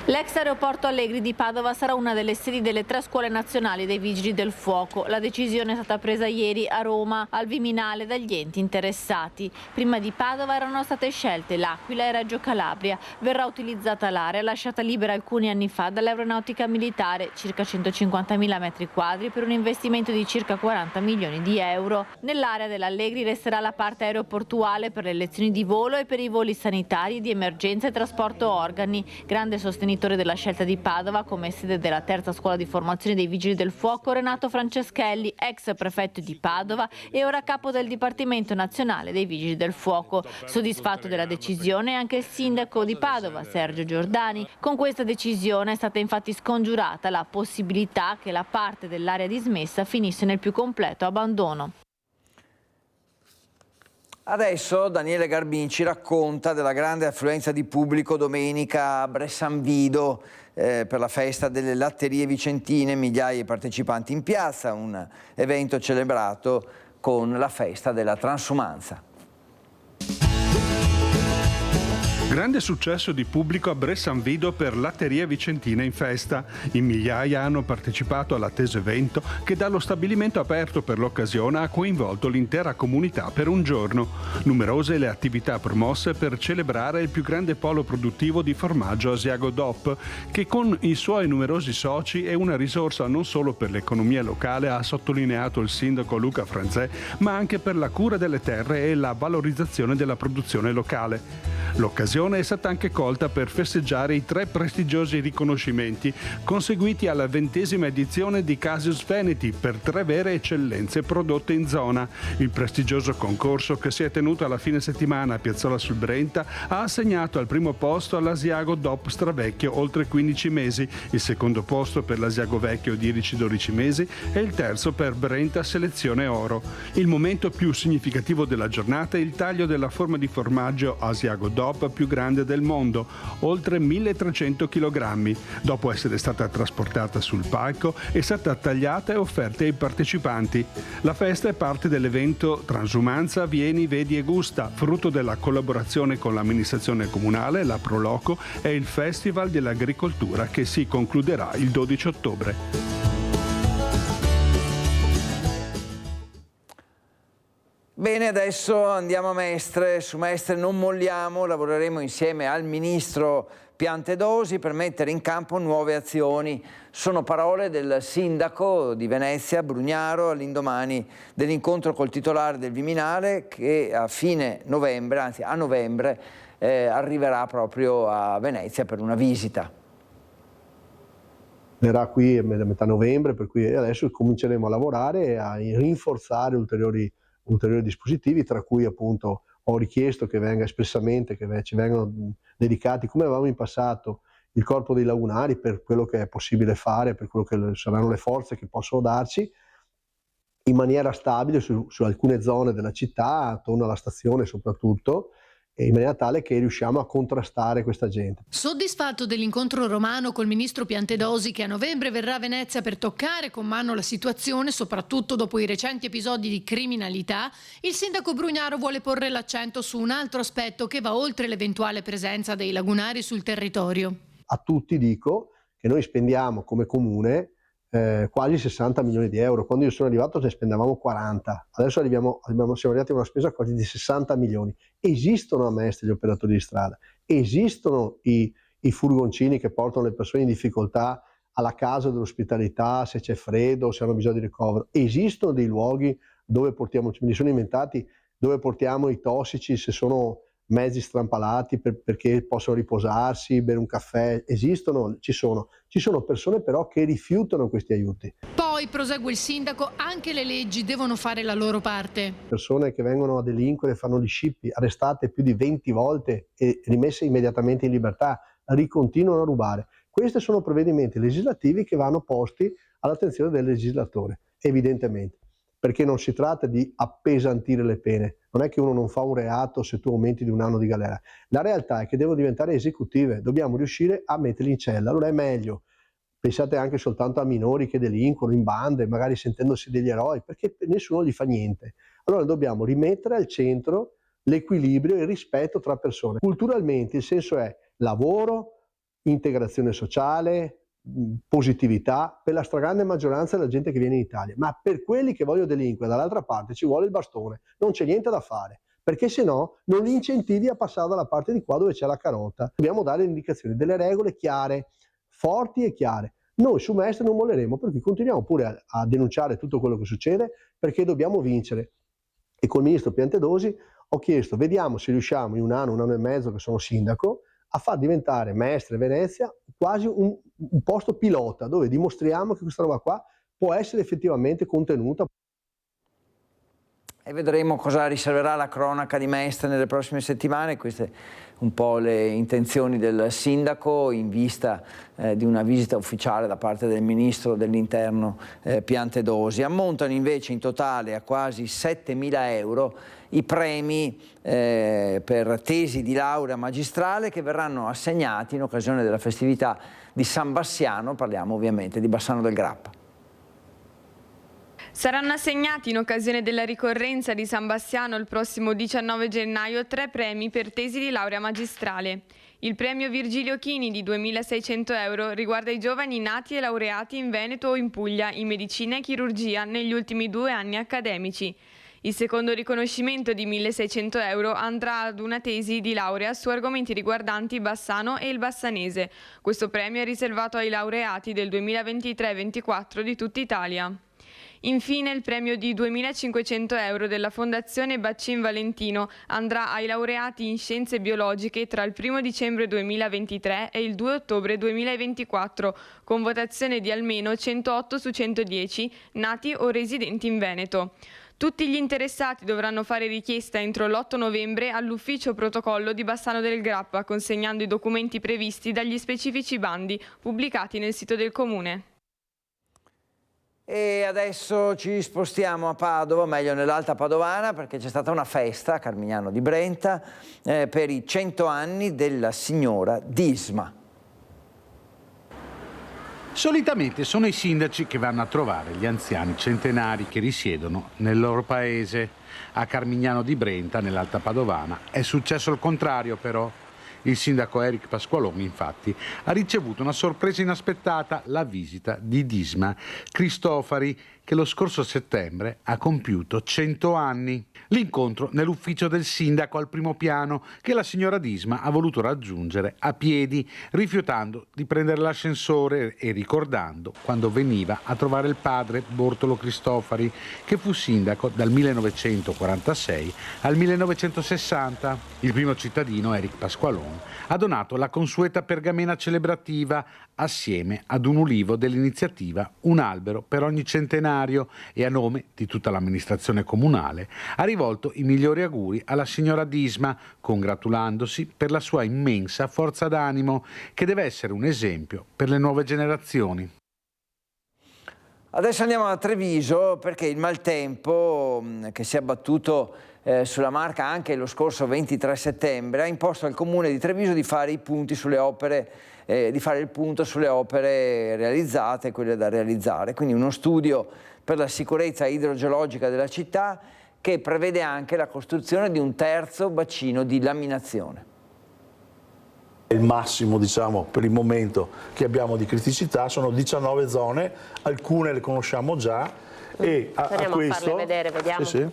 Speaker 9: L'ex aeroporto Allegri di Padova sarà una delle sedi delle 3 scuole nazionali dei Vigili del Fuoco. La decisione è stata presa ieri a Roma, al Viminale, dagli enti interessati. Prima di Padova erano state scelte L'Aquila e Reggio Calabria. Verrà utilizzata l'area lasciata libera alcuni anni fa dall'aeronautica militare, circa 150.000 metri quadri per un investimento di circa 40 milioni di euro. Nell'area dell'Allegri resterà la parte aeroportuale per le lezioni di volo e per i voli sanitari, di emergenza e trasporto organi. Grande sostenitore della scelta di Padova come sede della 3ª scuola di formazione dei Vigili del Fuoco Renato Franceschelli, ex prefetto di Padova e ora capo del Dipartimento Nazionale dei Vigili del Fuoco. Soddisfatto della decisione anche il sindaco di Padova, Sergio Giordani. Con questa decisione è stata infatti scongiurata la possibilità che la parte dell'area dismessa finisse nel più completo abbandono.
Speaker 1: Adesso Daniele Garbin ci racconta della grande affluenza di pubblico domenica a Bressanvido per la festa delle latterie vicentine, migliaia di partecipanti in piazza, un evento celebrato con la festa della transumanza.
Speaker 14: Grande successo di pubblico a Bressanvido per Latteria Vicentina in festa. In migliaia hanno partecipato all'atteso evento che dallo stabilimento aperto per l'occasione ha coinvolto l'intera comunità per un giorno. Numerose le attività promosse per celebrare il più grande polo produttivo di formaggio Asiago DOP, che con i suoi numerosi soci è una risorsa non solo per l'economia locale, ha sottolineato il sindaco Luca Franzè, ma anche per la cura delle terre e la valorizzazione della produzione locale. L'occasione è stata anche colta per festeggiare i 3 prestigiosi riconoscimenti conseguiti alla 20ª edizione di Casius Veneti per 3 vere eccellenze prodotte in zona. Il prestigioso concorso, che si è tenuto alla fine settimana a Piazzola sul Brenta, ha assegnato al primo posto all'Asiago DOP Stravecchio oltre 15 mesi, il secondo posto per l'Asiago Vecchio 10-12 mesi e il terzo per Brenta Selezione Oro. Il momento più significativo della giornata è il taglio della forma di formaggio Asiago DOP più grande del mondo, oltre 1300 kg. Dopo essere stata trasportata sul palco, è stata tagliata e offerta ai partecipanti. La festa è parte dell'evento Transumanza Vieni, Vedi e Gusta, frutto della collaborazione con l'amministrazione comunale, la Proloco e il Festival dell'Agricoltura, che si concluderà il 12 ottobre.
Speaker 1: Bene, adesso andiamo a Mestre. Su Mestre non molliamo, lavoreremo insieme al ministro Piantedosi per mettere in campo nuove azioni. Sono parole del sindaco di Venezia, Brugnaro, all'indomani dell'incontro col titolare del Viminale, che a fine novembre, anzi a novembre, arriverà proprio a Venezia per una visita.
Speaker 15: Verrà qui a metà novembre, per cui adesso cominceremo a lavorare e a rinforzare ulteriori dispositivi, tra cui appunto ho richiesto che venga espressamente, che ci vengano dedicati, come avevamo in passato, il corpo dei lagunari per quello che è possibile fare, per quello che saranno le forze che possono darci, in maniera stabile su alcune zone della città, attorno alla stazione soprattutto, in maniera tale che riusciamo a contrastare questa gente.
Speaker 3: Soddisfatto dell'incontro romano col ministro Piantedosi, che a novembre verrà a Venezia per toccare con mano la situazione, soprattutto dopo i recenti episodi di criminalità, il sindaco Brugnaro vuole porre l'accento su un altro aspetto che va oltre l'eventuale presenza dei lagunari sul territorio.
Speaker 15: A tutti dico che noi spendiamo come comune quasi 60 milioni di euro. Quando io sono arrivato ne spendevamo 40, adesso siamo arrivati a una spesa quasi di 60 milioni. Esistono a Mestre gli operatori di strada, esistono i furgoncini che portano le persone in difficoltà alla casa dell'ospitalità, se c'è freddo, se hanno bisogno di ricovero, esistono dei luoghi dove portiamo, me li sono inventati, dove portiamo i tossici se sono mezzi strampalati perché possono riposarsi, bere un caffè, esistono, ci sono persone però che rifiutano questi aiuti.
Speaker 3: Poi, prosegue il sindaco, anche le leggi devono fare la loro parte.
Speaker 15: Persone che vengono a delinquere, fanno gli scippi, arrestate più di 20 volte e rimesse immediatamente in libertà, ricontinuano a rubare. Questi sono provvedimenti legislativi che vanno posti all'attenzione del legislatore, evidentemente. Perché non si tratta di appesantire le pene, non è che uno non fa un reato se tu aumenti di 1 anno di galera, la realtà è che devono diventare esecutive, dobbiamo riuscire a metterli in cella, allora è meglio, pensate anche soltanto a minori che delinquono in bande, magari sentendosi degli eroi, perché nessuno gli fa niente, allora dobbiamo rimettere al centro l'equilibrio e il rispetto tra persone. Culturalmente il senso è lavoro, integrazione sociale, positività per la stragrande maggioranza della gente che viene in Italia, ma per quelli che vogliono delinquere dall'altra parte ci vuole il bastone, non c'è niente da fare, perché se no non li incentivi a passare dalla parte di qua dove c'è la carota. Dobbiamo dare indicazioni, delle regole chiare, forti e chiare. Noi su Mestre non molleremo, per cui continuiamo pure a denunciare tutto quello che succede, perché dobbiamo vincere. E col ministro Piantedosi ho chiesto, vediamo se riusciamo in un anno e mezzo che sono sindaco, a far diventare Mestre Venezia quasi un posto pilota dove dimostriamo che questa roba qua può essere effettivamente contenuta.
Speaker 1: E vedremo cosa riserverà la cronaca di Mestre nelle prossime settimane. Queste un po' le intenzioni del sindaco in vista di una visita ufficiale da parte del ministro dell'Interno Piantedosi. Ammontano invece in totale a quasi 7.000 euro i premi per tesi di laurea magistrale che verranno assegnati in occasione della festività di San Bassiano, parliamo ovviamente di Bassano del Grappa.
Speaker 16: Saranno assegnati in occasione della ricorrenza di San Bassiano il prossimo 19 gennaio 3 premi per tesi di laurea magistrale. Il premio Virgilio Chini di 2.600 euro riguarda i giovani nati e laureati in Veneto o in Puglia in medicina e chirurgia negli ultimi 2 anni accademici. Il secondo riconoscimento di 1.600 euro andrà ad una tesi di laurea su argomenti riguardanti Bassano e il bassanese. Questo premio è riservato ai laureati del 2023-24 di tutta Italia. Infine il premio di 2.500 euro della Fondazione Baccin Valentino andrà ai laureati in scienze biologiche tra il 1 dicembre 2023 e il 2 ottobre 2024, con votazione di almeno 108 su 110 nati o residenti in Veneto. Tutti gli interessati dovranno fare richiesta entro l'8 novembre all'ufficio protocollo di Bassano del Grappa, consegnando i documenti previsti dagli specifici bandi pubblicati nel sito del Comune.
Speaker 1: E adesso ci spostiamo a Padova, meglio nell'Alta Padovana, perché c'è stata una festa a Carmignano di Brenta per i 100 anni della signora Disma.
Speaker 18: Solitamente sono i sindaci che vanno a trovare gli anziani centenari che risiedono nel loro paese. A Carmignano di Brenta, nell'Alta Padovana, è successo il contrario però. Il sindaco Eric Pasqualoni, infatti, ha ricevuto una sorpresa inaspettata, la visita di Disma Cristofari, che lo scorso settembre ha compiuto 100 anni. L'incontro nell'ufficio del sindaco al primo piano, che la signora Disma ha voluto raggiungere a piedi, rifiutando di prendere l'ascensore e ricordando quando veniva a trovare il padre Bortolo Cristofari, che fu sindaco dal 1946 al 1960. Il primo cittadino, Eric Pasqualoni, ha donato la consueta pergamena celebrativa assieme ad un ulivo dell'iniziativa Un albero per ogni centenario e a nome di tutta l'amministrazione comunale ha rivolto i migliori auguri alla signora Disma, congratulandosi per la sua immensa forza d'animo che deve essere un esempio per le nuove generazioni.
Speaker 1: Adesso andiamo a Treviso perché il maltempo che si è abbattuto sulla Marca anche lo scorso 23 settembre ha imposto al Comune di Treviso di fare i punti sulle opere, di fare il punto sulle opere realizzate e quelle da realizzare. Quindi uno studio per la sicurezza idrogeologica della città che prevede anche la costruzione di un terzo bacino di laminazione.
Speaker 17: Il massimo, diciamo, per il momento che abbiamo di criticità sono 19 zone, alcune le conosciamo già e a questo,
Speaker 5: a farle vedere, vediamo.
Speaker 17: Sì.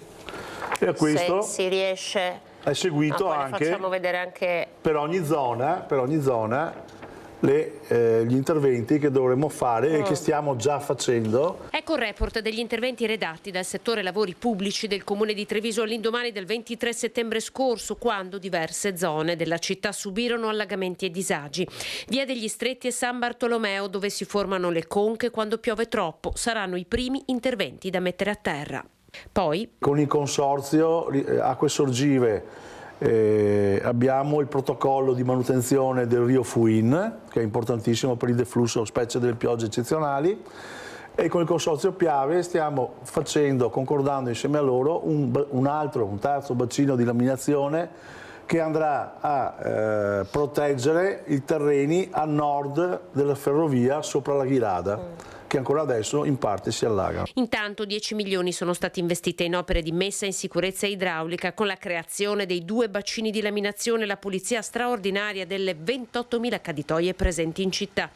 Speaker 17: E a questo
Speaker 5: se si riesce,
Speaker 17: è seguito anche,
Speaker 5: facciamo vedere anche
Speaker 17: per ogni zona gli interventi che dovremo fare e che stiamo già facendo.
Speaker 5: Ecco il report degli interventi redatti dal settore lavori pubblici del Comune di Treviso all'indomani del 23 settembre scorso, quando diverse zone della città subirono allagamenti e disagi. Via degli Stretti e San Bartolomeo, dove si formano le conche quando piove troppo, saranno i primi interventi da mettere a terra. Poi,
Speaker 17: con il consorzio Acque Sorgive abbiamo il protocollo di manutenzione del Rio Fuin, che è importantissimo per il deflusso, specie delle piogge eccezionali, e con il consorzio Piave stiamo concordando insieme a loro un terzo bacino di laminazione che andrà a proteggere i terreni a nord della ferrovia sopra la Ghirada, che ancora adesso in parte si allagano.
Speaker 5: Intanto 10 milioni sono stati investiti in opere di messa in sicurezza idraulica con la creazione dei 2 bacini di laminazione e la pulizia straordinaria delle 28.000 caditoie presenti in città.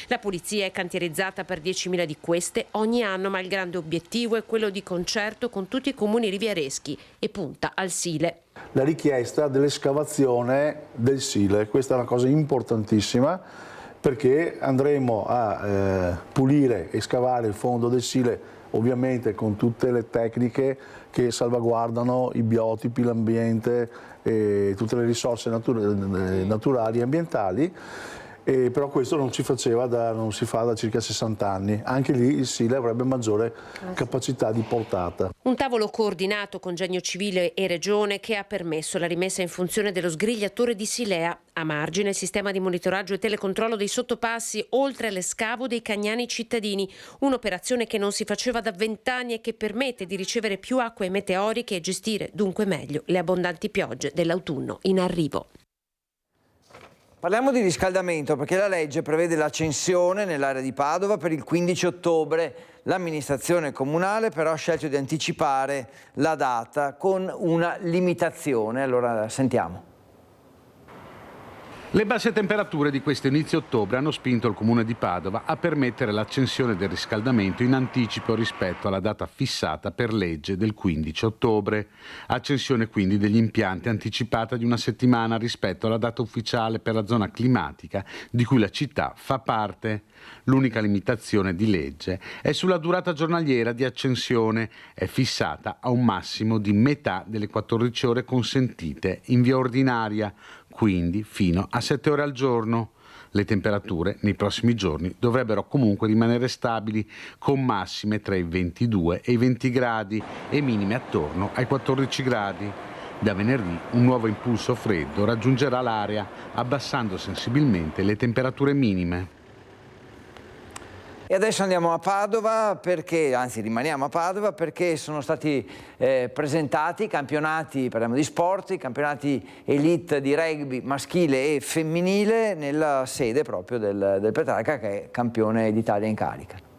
Speaker 5: La pulizia è cantierizzata per 10.000 di queste ogni anno, ma il grande obiettivo è quello di concerto con tutti i comuni riviereschi e punta al Sile.
Speaker 17: La richiesta dell'escavazione del Sile, questa è una cosa importantissima, perché andremo a pulire e scavare il fondo del Sile, ovviamente con tutte le tecniche che salvaguardano i biotipi, l'ambiente e tutte le risorse naturali e ambientali. Però questo non si fa da circa 60 anni. Anche lì il Sile avrebbe maggiore capacità di portata.
Speaker 5: Un tavolo coordinato con Genio Civile e Regione che ha permesso la rimessa in funzione dello sgrigliatore di Silea. A margine il sistema di monitoraggio e telecontrollo dei sottopassi, oltre all'escavo dei cagnani cittadini. Un'operazione che non si faceva da 20 anni e che permette di ricevere più acque meteoriche e gestire dunque meglio le abbondanti piogge dell'autunno in arrivo.
Speaker 1: Parliamo di riscaldamento perché la legge prevede l'accensione nell'area di Padova per il 15 ottobre. L'amministrazione comunale però ha scelto di anticipare la data con una limitazione. Allora sentiamo.
Speaker 18: Le basse temperature di questo inizio ottobre hanno spinto il Comune di Padova a permettere l'accensione del riscaldamento in anticipo rispetto alla data fissata per legge del 15 ottobre. Accensione quindi degli impianti anticipata di una settimana rispetto alla data ufficiale per la zona climatica di cui la città fa parte. L'unica limitazione di legge è sulla durata giornaliera di accensione, è fissata a un massimo di metà delle 14 ore consentite in via ordinaria, quindi fino a 7 ore al giorno. Le temperature nei prossimi giorni dovrebbero comunque rimanere stabili, con massime tra i 22 e i 20 gradi e minime attorno ai 14 gradi. Da venerdì un nuovo impulso freddo raggiungerà l'area, abbassando sensibilmente le temperature minime.
Speaker 1: E adesso andiamo a Padova rimaniamo a Padova perché sono stati presentati i campionati, parliamo di sport, i campionati elite di rugby maschile e femminile nella sede proprio del Petrarca, che è campione d'Italia in carica.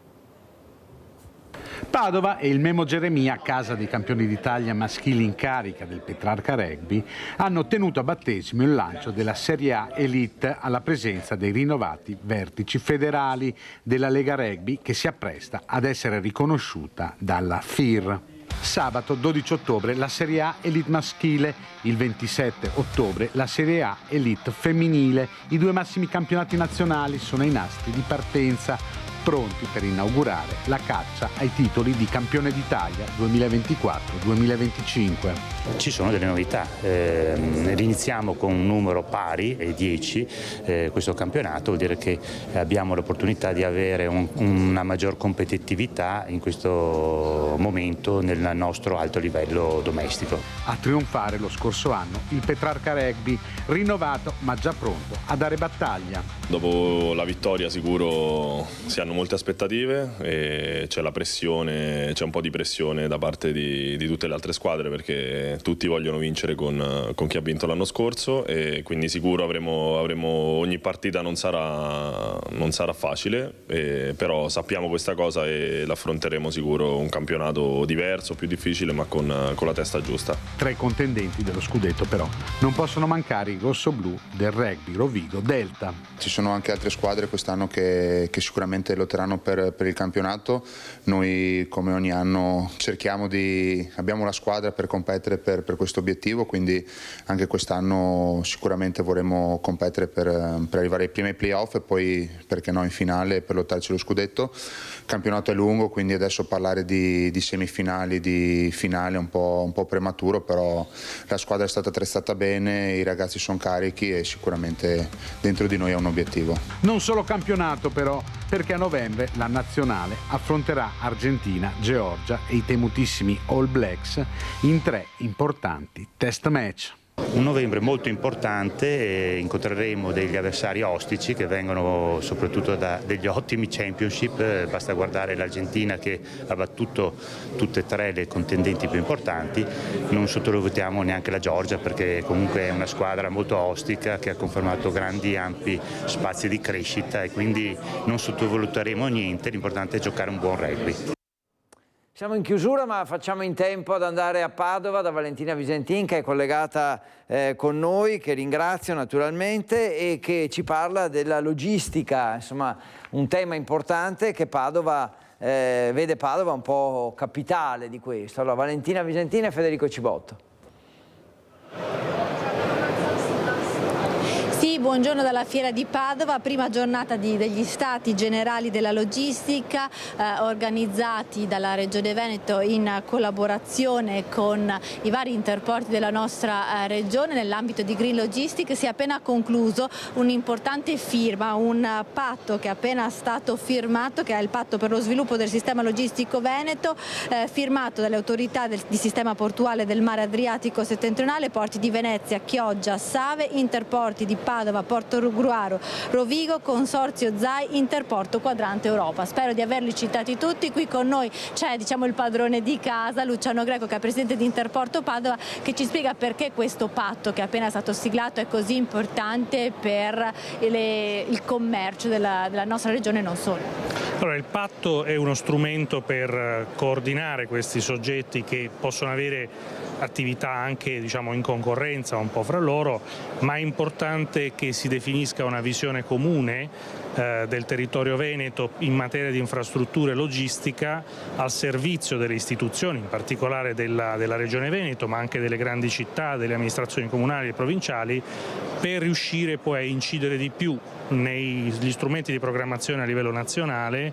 Speaker 18: Padova e il Memo Geremia, casa dei campioni d'Italia maschili in carica del Petrarca Rugby, hanno ottenuto a battesimo il lancio della Serie A Elite alla presenza dei rinnovati vertici federali della Lega Rugby, che si appresta ad essere riconosciuta dalla FIR. Sabato 12 ottobre la Serie A Elite maschile, il 27 ottobre la Serie A Elite femminile. I due massimi campionati nazionali sono ai nastri di partenza, pronti per inaugurare la caccia ai titoli di campione d'Italia 2024-2025.
Speaker 19: Ci sono delle novità, riniziamo con un numero pari, 10, questo campionato vuol dire che abbiamo l'opportunità di avere una maggior competitività in questo momento nel nostro alto livello domestico.
Speaker 18: A trionfare lo scorso anno il Petrarca Rugby, rinnovato ma già pronto a dare battaglia.
Speaker 20: Dopo la vittoria sicuro si hanno molte aspettative e c'è la pressione, c'è un po' di pressione da parte di tutte le altre squadre, perché tutti vogliono vincere con chi ha vinto l'anno scorso, e quindi sicuro avremo ogni partita non sarà facile, però sappiamo questa cosa e l'affronteremo sicuro, un campionato diverso, più difficile, ma con la testa giusta.
Speaker 18: Tra i contendenti dello scudetto però non possono mancare i rossoblù del rugby Rovigo Delta.
Speaker 21: Ci sono anche altre squadre quest'anno che sicuramente lotteranno per il campionato. Noi come ogni anno abbiamo la squadra per competere per questo obiettivo, quindi anche quest'anno sicuramente vorremo competere per arrivare ai primi playoff e poi perché no in finale per lottarci lo scudetto. Il campionato è lungo, quindi adesso parlare di semifinali, di finale è un po' prematuro, però la squadra è stata attrezzata bene, i ragazzi sono carichi e sicuramente dentro di noi è un obiettivo.
Speaker 18: Non solo campionato però, perché a novembre la nazionale affronterà Argentina, Georgia e i temutissimi All Blacks in 3 importanti test match.
Speaker 19: Un novembre molto importante, incontreremo degli avversari ostici che vengono soprattutto da degli ottimi championship, basta guardare l'Argentina che ha battuto tutte e 3 le contendenti più importanti, non sottovalutiamo neanche la Georgia perché comunque è una squadra molto ostica che ha confermato grandi ampi spazi di crescita e quindi non sottovaluteremo niente, l'importante è giocare un buon rugby.
Speaker 1: Siamo in chiusura, ma facciamo in tempo ad andare a Padova da Valentina Visentin, che è collegata con noi, che ringrazio naturalmente e che ci parla della logistica, insomma un tema importante che vede Padova un po' capitale di questo. Allora, Valentina Visentin e Federico Cibotto.
Speaker 24: Sì, buongiorno dalla Fiera di Padova, prima giornata degli Stati Generali della Logistica organizzati dalla Regione Veneto in collaborazione con i vari interporti della nostra regione nell'ambito di Green Logistics. Si è appena concluso un'importante firma, un patto che è appena stato firmato, che è il patto per lo sviluppo del sistema logistico veneto, firmato dalle autorità di sistema portuale del mare Adriatico settentrionale, porti di Venezia, Chioggia, Save, interporti di Padova, Padova, Portogruaro, Rovigo, Consorzio ZAI, Interporto, Quadrante Europa. Spero di averli citati tutti. Qui con noi c'è il padrone di casa, Luciano Greco, che è presidente di Interporto Padova, che ci spiega perché questo patto che è appena stato siglato è così importante per il commercio della nostra regione e non solo.
Speaker 4: Allora, il patto è uno strumento per coordinare questi soggetti che possono avere attività anche in concorrenza un po' fra loro, ma è importante che si definisca una visione comune del territorio veneto in materia di infrastrutture e logistica al servizio delle istituzioni, in particolare della Regione Veneto, ma anche delle grandi città, delle amministrazioni comunali e provinciali, per riuscire poi a incidere di più negli strumenti di programmazione a livello nazionale,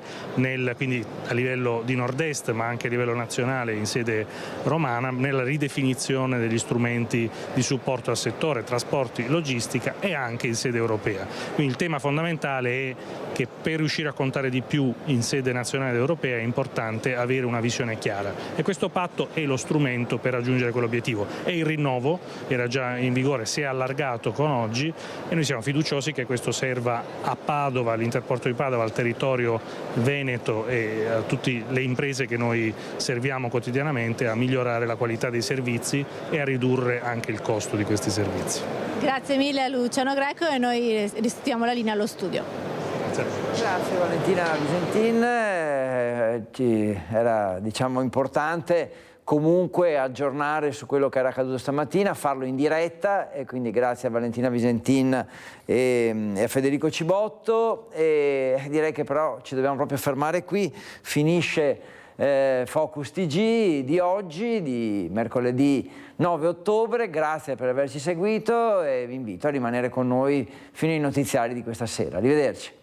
Speaker 4: quindi a livello di nord-est ma anche a livello nazionale in sede romana, nella ridefinizione degli strumenti di supporto al settore, trasporti, logistica e anche in sede europea. Quindi il tema fondamentale è che per riuscire a contare di più in sede nazionale ed europea è importante avere una visione chiara e questo patto è lo strumento per raggiungere quell'obiettivo. E il rinnovo era già in vigore, si è allargato con oggi e noi siamo fiduciosi che questo serva a Padova, all'Interporto di Padova, al territorio veneto e a tutte le imprese che noi serviamo quotidianamente a migliorare la qualità dei servizi e a ridurre anche il costo di questi servizi.
Speaker 24: Grazie mille a Luciano Greco e noi restituiamo la linea allo studio.
Speaker 1: Grazie Valentina Visentin, era importante comunque aggiornare su quello che era accaduto stamattina, farlo in diretta e quindi grazie a Valentina Visentin e a Federico Cibotto e direi che però ci dobbiamo proprio fermare qui, finisce Focus TG di oggi, di mercoledì 9 ottobre, grazie per averci seguito e vi invito a rimanere con noi fino ai notiziari di questa sera, arrivederci.